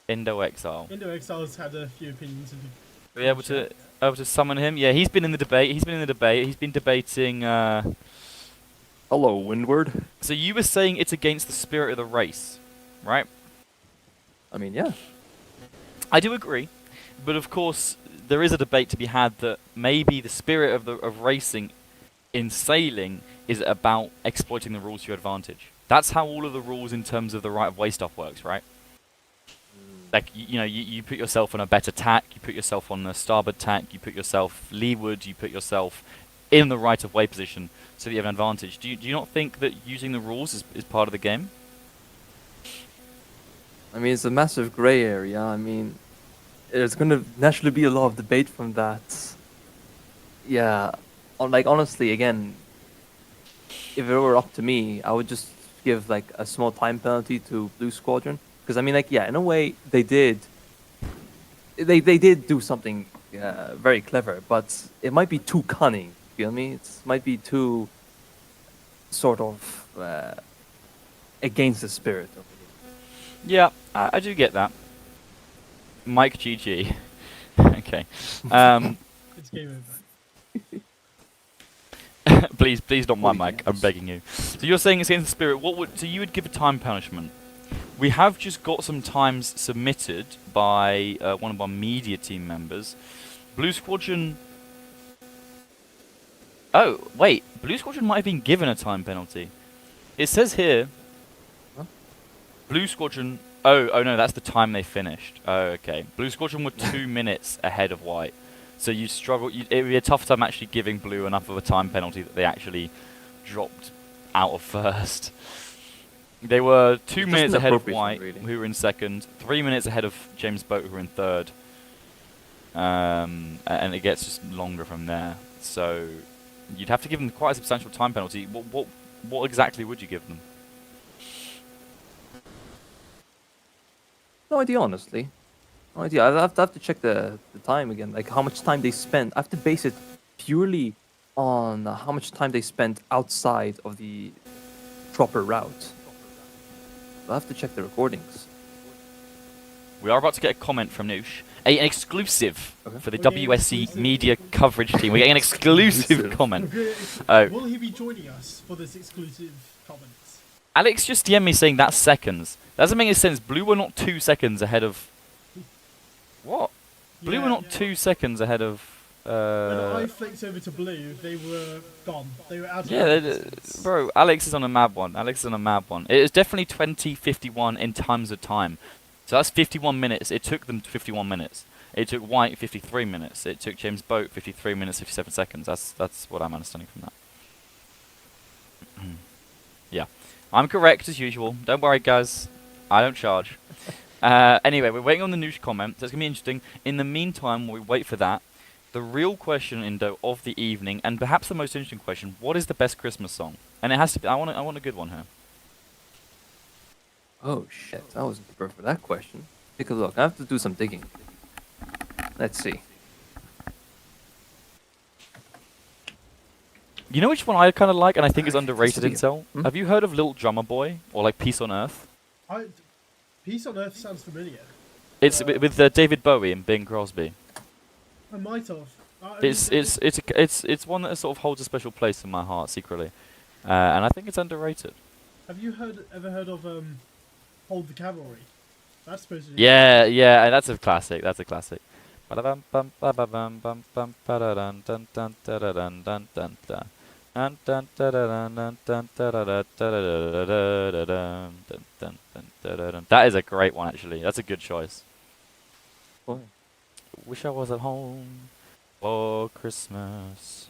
Indo Exile? Indo Exile's had a few opinions. Are we able to summon him? Yeah, he's been in the debate. He's been debating. Hello, Windward. So you were saying it's against the spirit of the race, right? I mean, yeah. I do agree, but of course there is a debate to be had that maybe the spirit of racing in sailing is about exploiting the rules to your advantage. That's how all of the rules in terms of the right of way stuff works, right? Like, you put yourself on a better tack, you put yourself on the starboard tack, you put yourself leeward, you put yourself in the right of way position so that you have an advantage. Do you not think that using the rules is part of the game? I mean, it's a massive gray area. I mean, there's going to naturally be a lot of debate from that. Yeah, like, honestly, again, if it were up to me, I would just give, like, a small time penalty to Blue Squadron. Because, I mean, like, yeah, in a way, they did do something very clever, but it might be too cunning, feel me? It might be too sort of against the spirit of it. Yeah, I do get that. Mike GG. Okay. It's game over. Please don't mind Mike, I'm begging you. So you're saying it's against the spirit. So you would give a time punishment. We have just got some times submitted by one of our media team members. Blue Squadron... Oh, wait. Blue Squadron might have been given a time penalty. It says here... Huh? Blue Squadron... Oh no, that's the time they finished. Oh, okay. Blue Squadron were 2 minutes ahead of White. So you struggle... It would be a tough time actually giving Blue enough of a time penalty that they actually dropped out of first. They were 2 minutes ahead of White, really. who were in second, 3 minutes ahead of James Boat, who were in third. And it gets just longer from there. So you'd have to give them quite a substantial time penalty. What exactly would you give them? No idea, honestly. No idea. I have to check the time again, like how much time they spent. I have to base it purely on how much time they spent outside of the proper route. I have to check the recordings. We are about to get a comment from Noosh. An exclusive for the We're getting WSC exclusive. media coverage team. We're getting an exclusive comment. Oh. Will he be joining us for this exclusive comments? Alex just DM'd me saying that's seconds. That doesn't make any sense. Blue were not 2 seconds ahead of... What? Blue were not 2 seconds ahead of... When I flicked over to Blue, they were gone. They were out of Yeah, distance. bro, Alex is on a mad one. It is definitely 20:51 in times of time. So that's 51 minutes. It took them 51 minutes. It took White 53 minutes. It took James Boat 53 minutes 57 seconds. That's what I'm understanding from that. Yeah. I'm correct as usual. Don't worry, guys. I don't charge. Anyway, we're waiting on the news comment. So it's going to be interesting. In the meantime, while we wait for that, the real question, Indo, of the evening, and perhaps the most interesting question: what is the best Christmas song? And it has to be. I want a good one here. Oh shit, I wasn't prepared for that question. Take a look. I have to do some digging. Let's see. You know which one I kind of like, and I think is underrated in City. Cell? Hmm? Have you heard of Little Drummer Boy or like Peace on Earth? Peace on Earth sounds familiar. It's with David Bowie and Bing Crosby. I might have. It's one that sort of holds a special place in my heart secretly, and I think it's underrated. Have you ever heard of Hold the Cavalry? That's supposed to be... Yeah, and that's a classic. That is a great one, actually. That's a good choice. Boy. Wish I was at home for Christmas.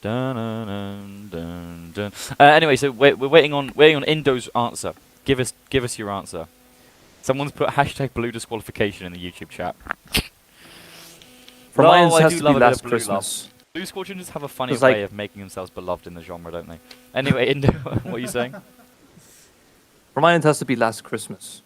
Dun, dun, dun, dun, dun. Anyway, so we're waiting on Indo's answer. Give us your answer. Someone's put hashtag blue disqualification in the YouTube chat. For No, mine, it I has do to love be a bit of Last blue Christmas. Blue Squadron just have a funny 'Cause, like- way of making themselves beloved in the genre, don't they? Anyway, Indo, what are you saying? For mine, it has to be Last Christmas.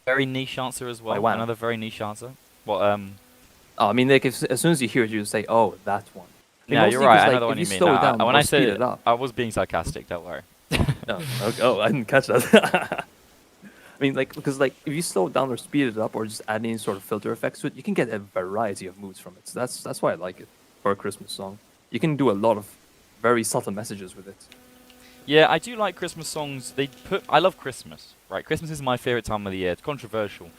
Very niche answer as well. Why? Another very niche answer. What? Oh, I mean, like, as soon as you hear it, you say, "Oh, that one." I mean, Yeah, you're mostly right. 'cause, I know like, the if one you mean. slow No, it down when or I speed said it up. I was being sarcastic. Don't worry. No, okay. Oh, I didn't catch that. I mean, like, because like if you slow it down or speed it up or just add any sort of filter effects to it, you can get a variety of moods from it. So that's why I like it for a Christmas song. You can do a lot of very subtle messages with it. Yeah, I do like Christmas songs. I love Christmas, right? Christmas is my favorite time of the year. It's controversial.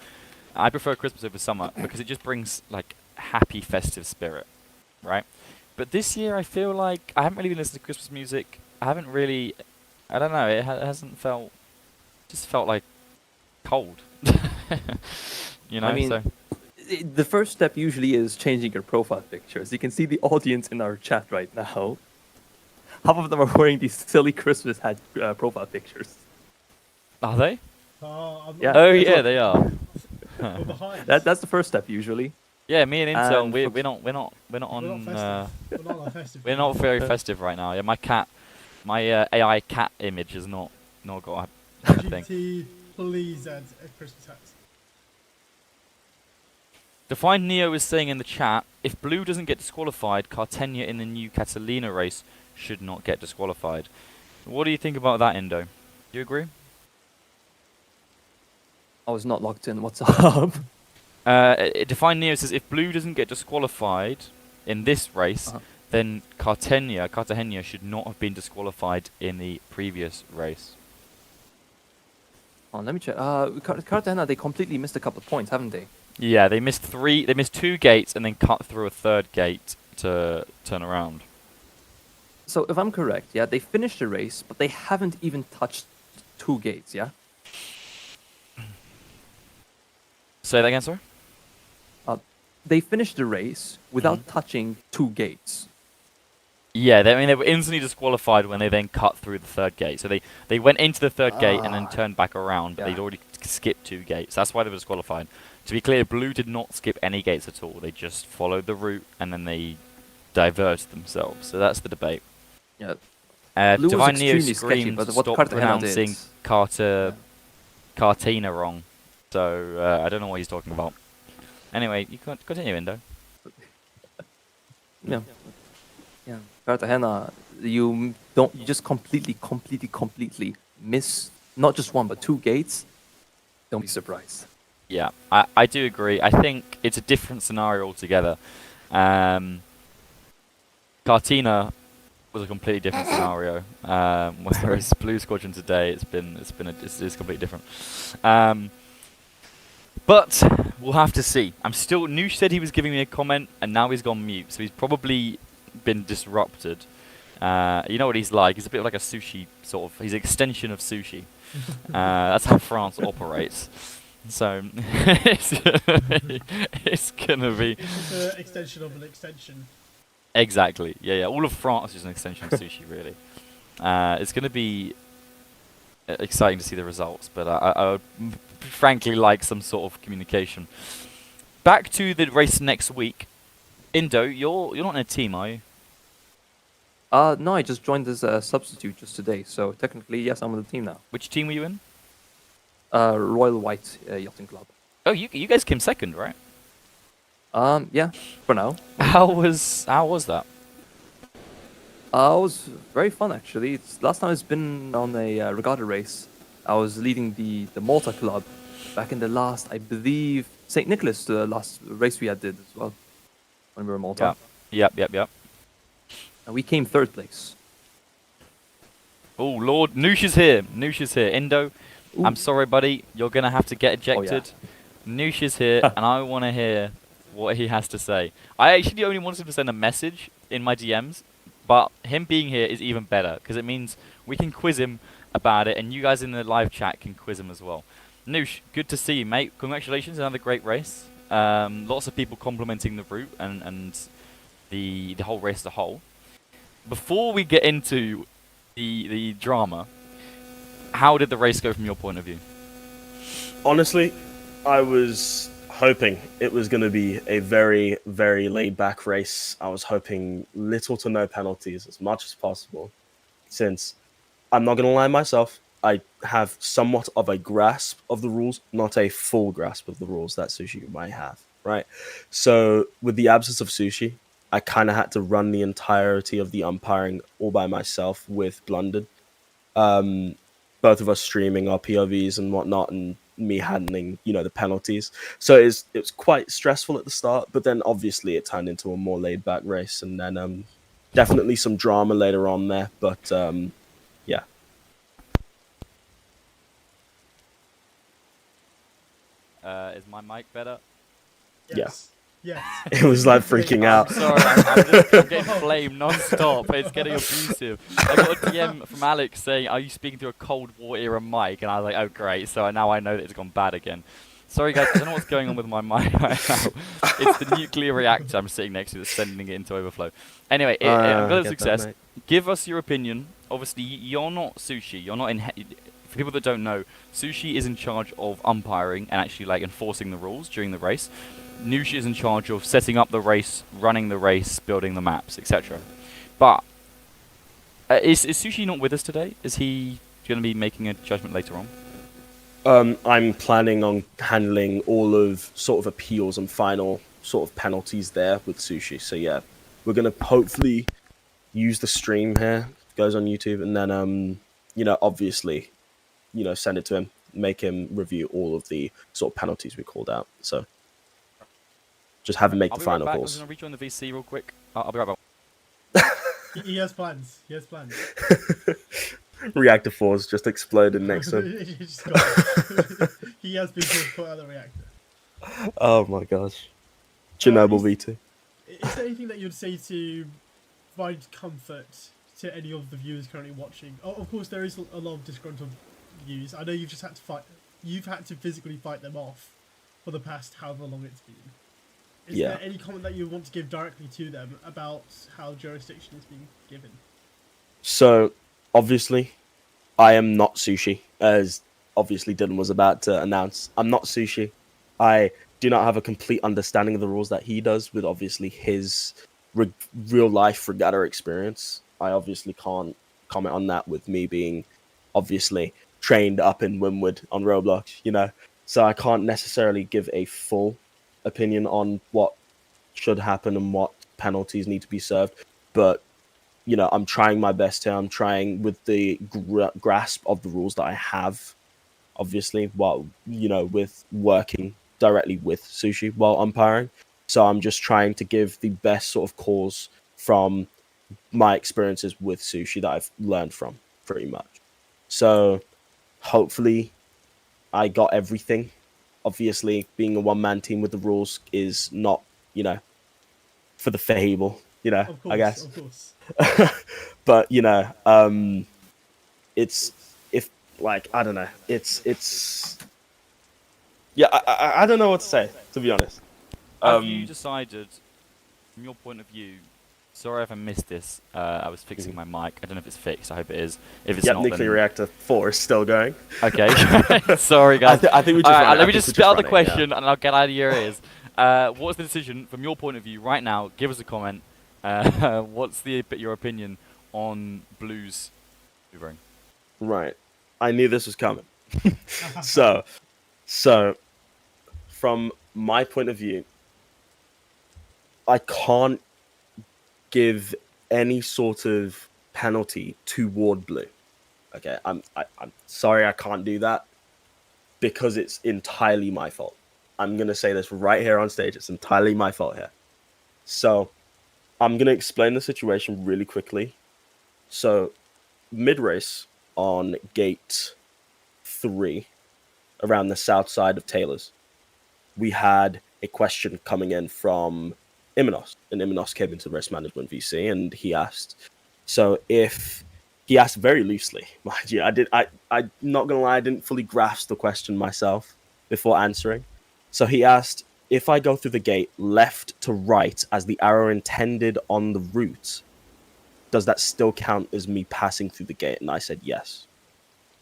I prefer Christmas over summer because it just brings like happy festive spirit, right? But this year I feel like I haven't really been listening to Christmas music. I don't know, it hasn't felt, just felt like cold. You know, I mean, so the first step usually is changing your profile pictures. You can see the audience in our chat right now. Half of them are wearing these silly Christmas hat profile pictures. are they? Yeah. Oh that's yeah, what- they are. We're behind. That's the first step usually. Yeah, me and Intel, And we're for- not We're not on. festive. We're not on festive. We're not very festive right now. Yeah, my AI cat image has not got a thing. GT, please add Christmas hats. Defined Neo is saying in the chat, if Blue doesn't get disqualified, Cartenia in the new Catalina race should not get disqualified. What do you think about that, Indo? Do you agree? I was not logged in. What's up? Defined Neo says if Blue doesn't get disqualified in this race, then Cartagena should not have been disqualified in the previous race. Oh, let me check. Cartagena, they completely missed a couple of points, haven't they? Yeah, they missed 2 gates and then cut through a 3rd gate to turn around. So if I'm correct, yeah, they finished the race, but they haven't even touched 2 gates, yeah? Say that again, sorry? They finished the race without touching 2 gates. Yeah, they were instantly disqualified when they then cut through the 3rd gate. So they went into the 3rd gate and then turned back around, but yeah. they'd already skipped 2 gates. That's why they were disqualified. To be clear, Blue did not skip any gates at all. They just followed the route and then they diverted themselves. So that's the debate. Yeah. Blue was Divine Neo extremely sketchy, screamed, but what stop Cartagena pronouncing did... Cartina wrong. So I don't know what he's talking about. Anyway, you can't continue, Indo. Yeah. Yeah. Cartagena, you just completely miss not just 1 but 2 gates. Don't be surprised. Yeah, I do agree. I think it's a different scenario altogether. Cartina was a completely different scenario. Whereas Blue Squadron today, it's completely different. But we'll have to see. Noosh said he was giving me a comment, and now he's gone mute, so he's probably been disrupted. You know what he's like. He's a bit like a sushi sort of. He's an extension of sushi. That's how France operates. So it's gonna be It's an extension of an extension. exactly. Yeah. All of France is an extension of sushi, really. It's gonna be exciting to see the results, but I would frankly like some sort of communication. Back to the race next week. Indo, you're not in a team, are you? No, I just joined as a substitute just today, so technically, yes, I'm on the team now. Which team were you in? Royal White Yachting Club. Oh, you guys came second, right? Yeah, for now. How was that? It was very fun, actually. Last time it's been on a regatta race. I was leading the Malta Club back in the last, I believe, St. Nicholas, the last race we did as well, when we were in Malta. Yep. And we came 3rd place. Oh, Lord, Noosh is here. Indo, Ooh. I'm sorry, buddy. You're going to have to get ejected. Oh, Noosh is here, and I want to hear what he has to say. I actually only wanted him to send a message in my DMs, but him being here is even better, because it means we can quiz him about it, and you guys in the live chat can quiz him as well. Noosh, good to see you, mate. Congratulations, another great race. Lots of people complimenting the route and the whole race as a whole. Before we get into the drama, how did the race go from your point of view? Honestly, I was hoping it was going to be a very, very laid-back race. I was hoping little to no penalties as much as possible, since I'm not going to lie myself, I have somewhat of a grasp of the rules, not a full grasp of the rules that Sushi might have, right? So with the absence of Sushi, I kind of had to run the entirety of the umpiring all by myself with Blunded. Both of us streaming our POVs and whatnot, and me handling, the penalties. So it was quite stressful at the start, but then obviously it turned into a more laid back race, and then definitely some drama later on there. But yeah. Is my mic better? Yes. Yes. It was like freaking out. I'm sorry, I'm getting flamed non-stop. It's getting abusive. I got a DM from Alex saying, "Are you speaking through a Cold War era mic?" And I was like, "Oh great!" So now I know that it's gone bad again. Sorry guys, I don't know what's going on with my mic right now. It's the nuclear reactor I'm sitting next to that's sending it into overflow. Anyway, I'm glad success. Give us your opinion. Obviously, you're not Sushi. You're not in. For people that don't know, Sushi is in charge of umpiring and actually like enforcing the rules during the race. Nushi is in charge of setting up the race, running the race, building the maps, etc. But is Sushi not with us today? Is he going to be making a judgment later on? I'm planning on handling all of sort of appeals and final sort of penalties there with Sushi. So yeah, we're gonna hopefully use the stream here. It goes on YouTube, and then obviously, send it to him, make him review all of the sort of penalties we called out. So just have him make the final calls. I'm going to rejoin the VC real quick. I'll be right back. He has plans. He has plans. Reactor 4's just exploded next to him. He has been put out of the reactor. Oh my gosh. Chernobyl V2. Is there anything that you'd say to provide comfort to any of the viewers currently watching? Oh, of course, there is a lot of disgruntled views. I know you've just had to fight. You've had to physically fight them off for the past however long it's been. Is there any comment that you want to give directly to them about how jurisdiction is being given? So, obviously, I am not Sushi, as obviously Dylan was about to announce. I'm not Sushi. I do not have a complete understanding of the rules that he does with obviously his real-life regatta experience. I obviously can't comment on that with me being obviously trained up in Windward on Roblox, So I can't necessarily give a full opinion on what should happen and what penalties need to be served. But, I'm trying my best here. I'm trying with the grasp of the rules that I have, obviously, while, with working directly with Sushi while umpiring. So I'm just trying to give the best sort of calls from my experiences with Sushi that I've learned from, pretty much. So hopefully I got everything. Obviously, being a one-man team with the rules is not, for the fable, Of course, I guess. Of course. But, it's, if, like, I don't know. It's yeah, I don't know what to say, to be honest. Have you decided, from your point of view, sorry if I missed this, I was fixing my mic. I don't know if it's fixed. I hope it is. If it's not, nuclear then... reactor 4 is still going. Okay. Sorry, guys. I think we just let me just spit out the question, and I'll get out of your ears. What's the decision, from your point of view, right now? Give us a comment. What's your opinion on Blues hoovering? Right. I knew this was coming. So, from my point of view, I can't give any sort of penalty toward Blue. Okay, I'm sorry, I can't do that because it's entirely my fault. I'm gonna say this right here on stage. It's entirely my fault here. So, I'm gonna explain the situation really quickly. So, mid-race on gate 3, around the south side of Taylor's, we had a question coming in from Imenos, and Imenos came into race management VC, and he asked, he asked very loosely, mind you. I'm not gonna lie, I didn't fully grasp the question myself before answering. So he asked, if I go through the gate left to right as the arrow intended on the route, does that still count as me passing through the gate? And I said yes.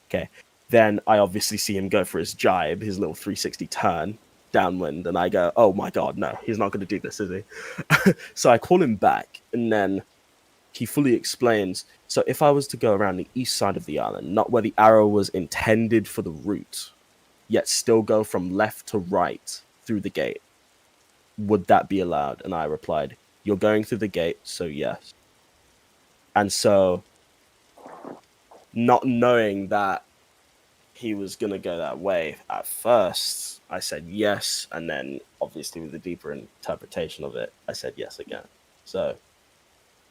Okay. Then I obviously see him go for his jibe, his little 360 turn downwind, and I go, oh my god, no, he's not going to do this, is he? So I call him back, and then he fully explains, so if I was to go around the east side of the island, not where the arrow was intended for the route, yet still go from left to right through the gate, would that be allowed? And I replied, you're going through the gate, so yes. And so, not knowing that he was gonna go that way. At first, I said yes, and then obviously with the deeper interpretation of it, I said yes again. So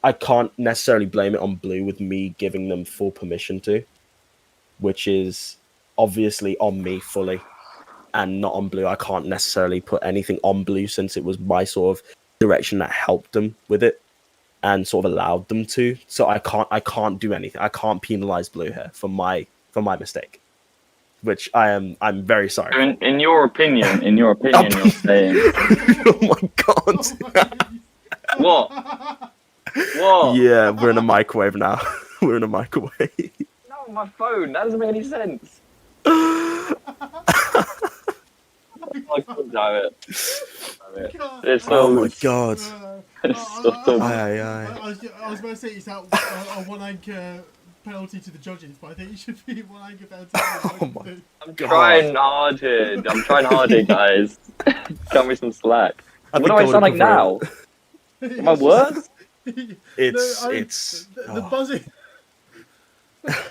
I can't necessarily blame it on Blue with me giving them full permission to, which is obviously on me fully and not on Blue. I can't necessarily put anything on Blue since it was my sort of direction that helped them with it and sort of allowed them to. So I can't do anything. I can't penalize Blue here for my mistake, which I'm very sorry. So in your opinion, you're saying Oh my god. what? What? Yeah, we're in a microwave now. We're in a microwave. No, my phone. That doesn't make any sense. Oh, God damn it. It's Oh so. my god. So Aye, aye. I was about to say it's that a one anchor penalty to the judges, but I think it should be one anchor penalty to the Oh judges. my too. I'm trying hard here. Guys. Cut me some slack. What do I sound like now? Am I worse? It's the buzzing.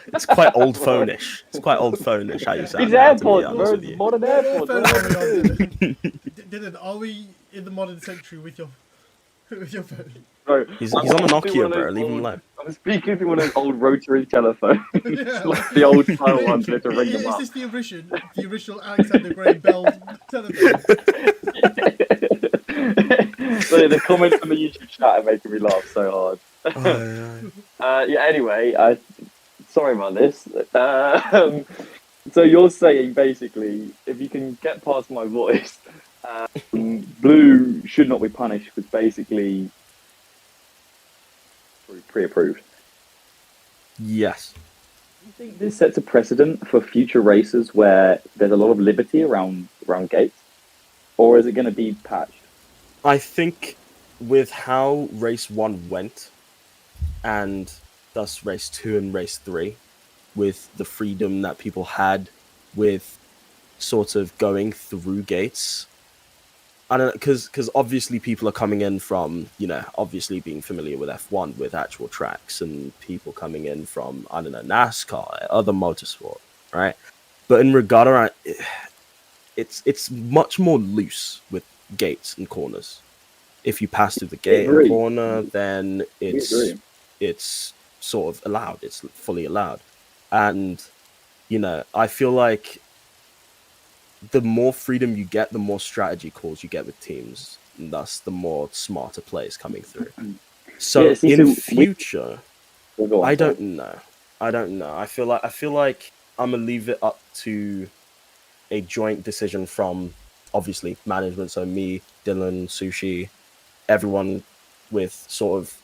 it's quite old phone-ish. It's quite old phone-ish how you sound. These now, to be AirPods, honest bro. with you. Modern AirPods. What am I doing? Dylan, are we in the modern century with your phone? Bro, He's I'm on a speaking Nokia, one of bro. those Leave him old- alone. I'm speaking through one of those old rotary telephones. Yeah. Like the old style ones, you have to ring them Is up. this the original Alexander Graham Bell telephone? So the comments on the YouTube chat are making me laugh so hard. Yeah. Anyway, sorry about this. So you're saying basically, if you can get past my voice, Blue should not be punished because basically pre-approved. Yes. Do you think this sets a precedent for future races where there's a lot of liberty around gates, or is it going to be patched? I think with how race 1 went, and thus race 2 and race 3, with the freedom that people had with sort of going through gates, I don't know, because obviously people are coming in from, obviously being familiar with F1, with actual tracks, and people coming in from, I don't know, NASCAR, other motorsport, right? But in Regatta, it's much more loose with gates and corners. If you pass through the gate and corner, then it's sort of allowed. It's fully allowed. And, I feel like the more freedom you get, the more strategy calls you get with teams, and thus the more smarter players coming through. So in future, I don't know. I feel like I'm gonna leave it up to a joint decision from obviously management. So me, Dylan, Sushi, everyone with sort of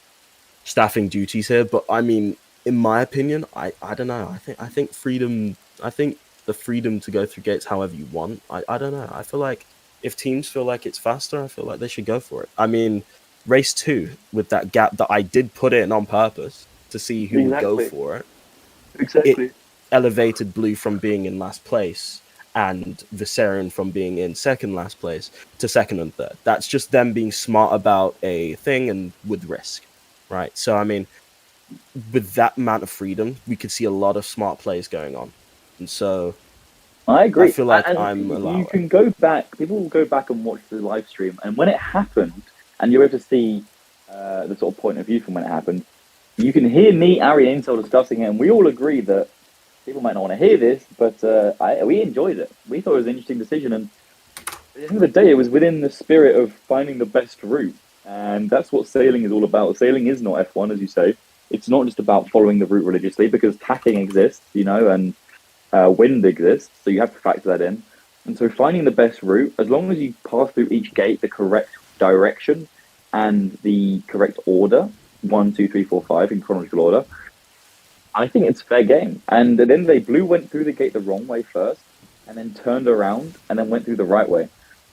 staffing duties here. But I mean, in my opinion, I don't know. I think freedom. I think the freedom to go through gates however you want. I don't know. I feel like if teams feel like it's faster, I feel like they should go for it. I mean, race 2 with that gap that I did put in on purpose to see who would go for it. Exactly. It elevated Blue from being in last place and Viserion from being in second last place to second and third. That's just them being smart about a thing and with risk, right? So, I mean, with that amount of freedom, we could see a lot of smart plays going on. And so I agree. I feel like and I'm allowed. You can go back. People will go back and watch the live stream, and when it happened, and you're able to see the sort of point of view from when it happened, you can hear me, Ari, and Intel discussing it, and we all agree that people might not want to hear this, but we enjoyed it. We thought it was an interesting decision, and at the end of the day, it was within the spirit of finding the best route, and that's what sailing is all about. Sailing is not F1, as you say. It's not just about following the route religiously, because tacking exists, and wind exists, so you have to factor that in. And so finding the best route, as long as you pass through each gate the correct direction and the correct order, 1, 2, 3, 4, 5 in chronological order, I think it's fair game. And then Blue went through the gate the wrong way first, and then turned around and then went through the right way.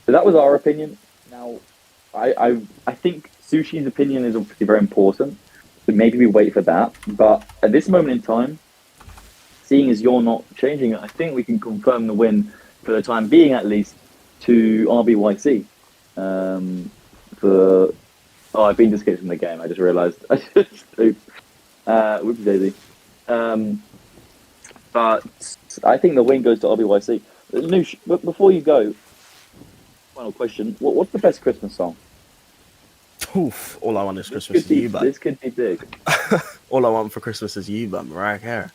So that was our opinion. Now, I think Sushi's opinion is obviously very important, so maybe we wait for that. But at this moment in time, seeing as you're not changing it, I think we can confirm the win for the time being, at least, to RBYC. I've been disconnected from the game. I just realised. Whoopsie daisy. But I think the win goes to RBYC. Noosh, but before you go, final question: what's the best Christmas song? Oof, all I want is This Christmas could is be you, but this could be big. all I want for Christmas is you, but Mariah Carey.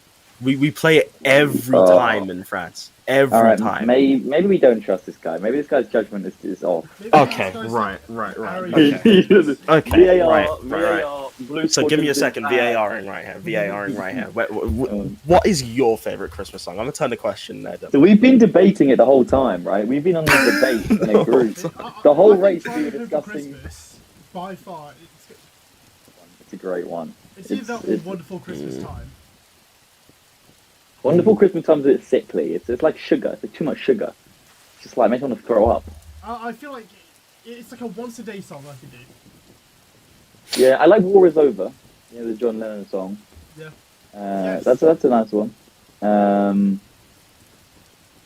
We play it every Oh. time in France. Every All right, time. maybe we don't trust this guy. Maybe this guy's judgment is off. Maybe Okay, this guy's right. Harry Okay. Potter. Okay, VAR, right. VAR, blue So give me a fortunes second. is bad. VARing right here. VARing right here. What is your favorite Christmas song? I'm gonna turn the question there. So we've been debating it the whole time, right? We've been on the debate in a group. The whole race we were Home for discussing. Christmas, by far, It's a great one. it's either that or It's- Wonderful Christmas Time. Wonderful Christmas Time's a bit sickly. It's like sugar. It's like too much sugar. It's just like makes me want to throw up. I feel like it's like a once a day song I can do. Yeah, I like War Is Over. Yeah, the John Lennon song. Yeah. Yes. That's a nice one.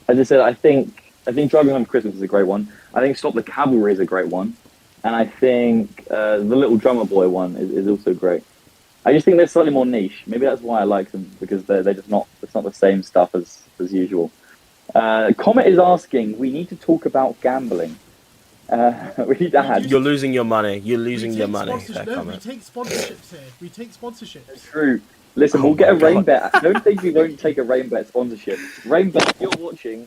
As I said, I think Driving Home for Christmas is a great one. I think Stop the Cavalry is a great one, and I think the Little Drummer Boy one is also great. I just think they're slightly more niche. Maybe that's why I like them, because they're just not. It's not the same stuff as usual. Comet is asking. We need to talk about gambling. We need to add. You're losing your money. You're losing We your take money. sponsorship- No, we take sponsorships here. We take sponsorships. True. Listen, Oh we'll get a my God. rain bet. Don't think we won't take a rain bet sponsorship. Rain bet, if you're watching,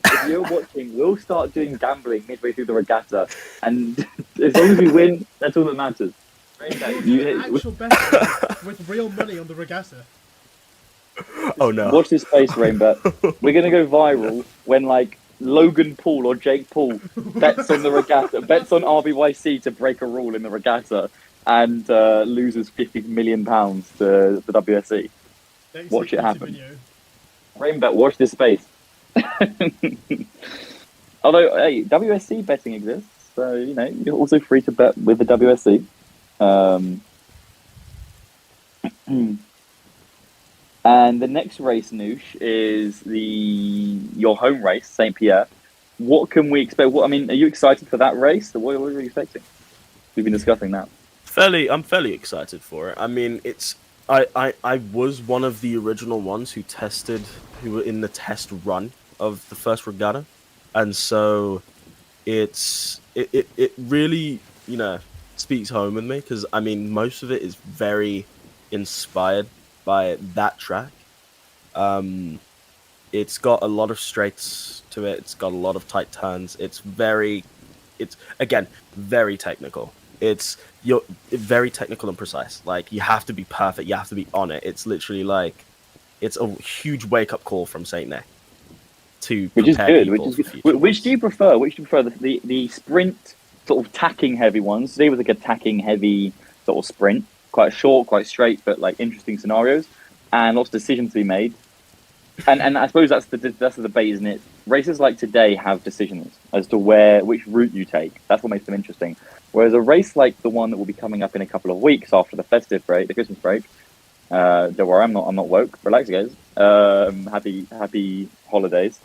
we'll start doing gambling midway through the regatta, and as long as we win, that's all that matters. Rain bet, We'll do an actual bet with real money on the regatta. Oh no. watch this space, rain bet. We're gonna go viral when like Logan Paul or Jake Paul bets on the regatta, bets on RBYC to break a rule in the regatta, and loses £50 million to the WSC. Next Watch it YouTube happen. video. Rainbet, watch this space. Although, hey, WSC betting exists, so you know you're also free to bet with the WSC. And the next race, Noosh, is your home race, Saint Pierre. What can we expect? Are you excited for that race? What are you expecting? We've been discussing that. I'm fairly excited for it. I mean, I was one of the original ones who were in the test run of the first regatta, and so it really speaks home with me, because I mean most of it is very inspired by that track. It's got a lot of straights to it. It's got a lot of tight turns. It's again very technical. You're very technical and precise. Like, you have to be perfect. You have to be on it. It's literally like it's a huge wake up call from Saint Nick to Which is prepare good. people Which for is good. future Which ones. do you prefer? Which do you prefer? The sprint sort of tacking heavy ones. Today was like a tacking heavy sort of sprint, quite short, quite straight, but like interesting scenarios and lots of decisions to be made. And I suppose that's the debate, isn't it? Races like today have decisions as to which route you take. That's what makes them interesting. Whereas a race like the one that will be coming up in a couple of weeks after the festive break, the Christmas break. Don't worry, I'm not woke. Relax, guys. Happy holidays.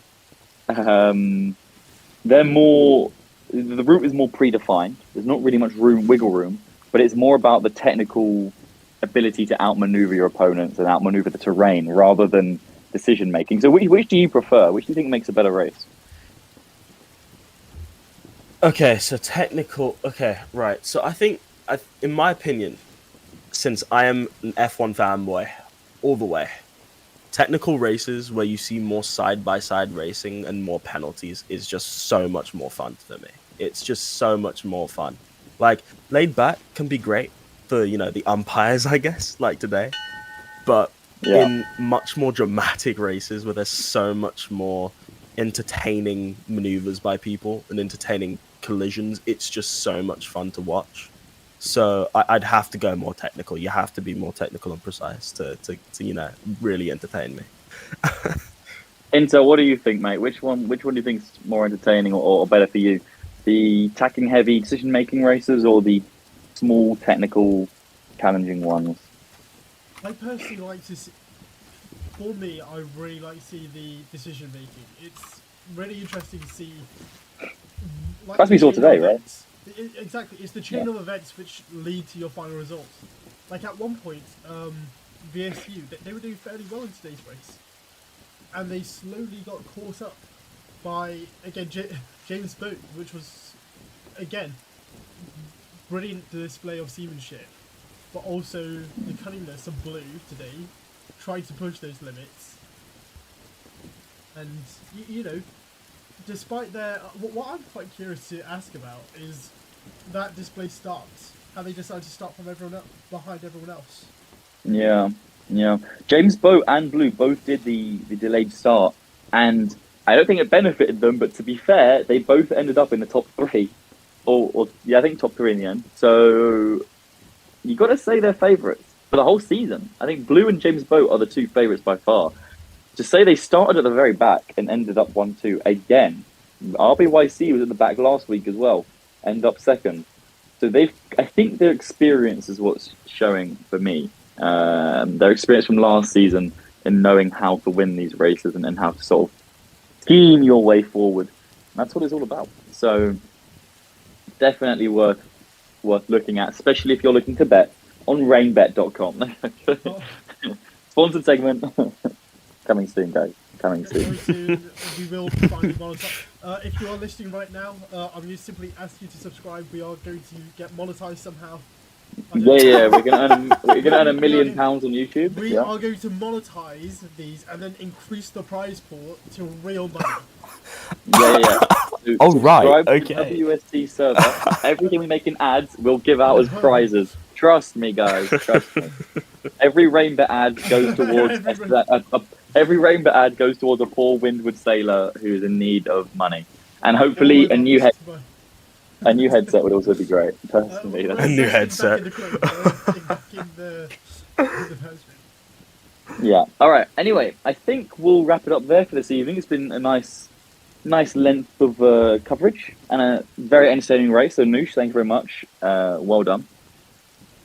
They're more. The route is more predefined. There's not really much wiggle room, but it's more about the technical ability to outmaneuver your opponents and outmaneuver the terrain rather than decision making. So which do you prefer? Which do you think makes a better race? Okay, so technical. Okay, right. So I think, in my opinion, since I am an F1 fanboy all the way, technical races where you see more side-by-side racing and more penalties is just so much more fun for me. It's just so much more fun. Like, laid back can be great for, the umpires, I guess, like today. But in much more dramatic races where there's so much more entertaining maneuvers by people and entertaining collisions, it's just so much fun to watch. So I'd have to go more technical. You have to be more technical and precise to really entertain me. Inter, what do you think, mate? Which one do you think is more entertaining or better for you? The tacking heavy decision making races or the small technical challenging ones? I personally like to see. For me, I really like to see the decision making. It's really interesting to see. Like, As we saw the chain of today, right? events. Exactly, it's the chain of events which lead to your final results. Like at one point, VSU they were doing fairly well in today's race. and they slowly got caught up by, again, James Boat, which was, again, brilliant display of seamanship, but also the cunningness of Blue today, trying to push those limits. And, you know, despite their... What I'm quite curious to ask about is that display starts, how they decided to start from everyone else, behind everyone else. Yeah. James Boat and Blue both did the delayed start, and I don't think it benefited them, but to be fair, they both ended up in the top 3. Or I think top 3 in the end. So you got to say they're favourites for the whole season. I think Blue and James Boat are the 2 favourites by far. To say they started at the very back and ended up 1-2 again. RBYC was at the back last week as well, end up 2nd. So I think their experience is what's showing for me. Their experience from last season in knowing how to win these races and how to sort of scheme your way forward. That's what it's all about. So definitely worth looking at, especially if you're looking to bet on rainbet.com. Sponsored segment. Coming soon, guys. Coming soon. We will finally monetize. If you are listening right now, I'm going to simply ask you to subscribe. We are going to get monetized somehow. Yeah. We're gonna earn £1 million on YouTube. We are going to monetize these and then increase the prize pool to real money. Yeah. So Oh, right, subscribe to okay. the WSC server. Everything we make in ads, we'll give out as prizes. Trust me, guys. Trust me. Every rainbow ad goes towards every rainbow ad goes towards a poor Windward sailor who is in need of money, and hopefully a new headset would also be great. Personally, A new headset. Yeah. All right. Anyway, I think we'll wrap it up there for this evening. It's been a nice length of coverage and a very entertaining race. So, Noosh, thank you very much. Well done.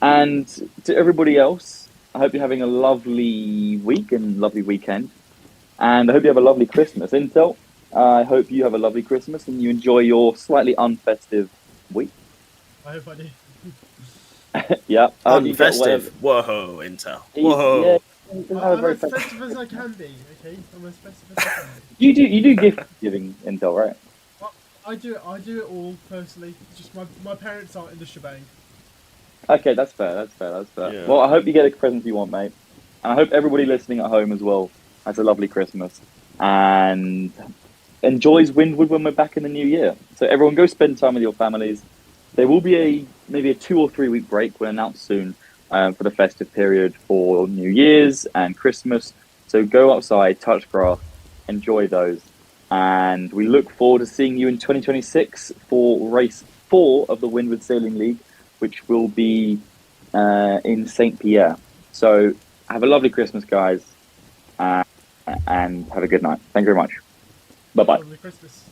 And to everybody else, I hope you're having a lovely week and lovely weekend. And I hope you have a lovely Christmas. Intel, I hope you have a lovely Christmas and you enjoy your slightly unfestive week. I hope I do. Yeah. I hope you get Unfestive. Whoa, Intel. Whoa. Yeah, I'm as festive as I can be, okay? I'm as festive as I can be. You do gift giving, Intel, right? I do it all, personally. Just my parents aren't in the shebang. Okay, that's fair. Yeah. Well, I hope you get a present you want, mate. And I hope everybody listening at home as well has a lovely Christmas and enjoys Windward when we're back in the new year. So everyone go spend time with your families. There will be maybe a 2 or 3 week break, we'll announce soon, for the festive period for New Year's and Christmas. So go outside, touch grass, enjoy those. And we look forward to seeing you in 2026 for race 4 of the Windward Sailing League, which will be in St. Pierre. So have a lovely Christmas, guys, and have a good night. Thank you very much. Bye-bye. Lovely Christmas.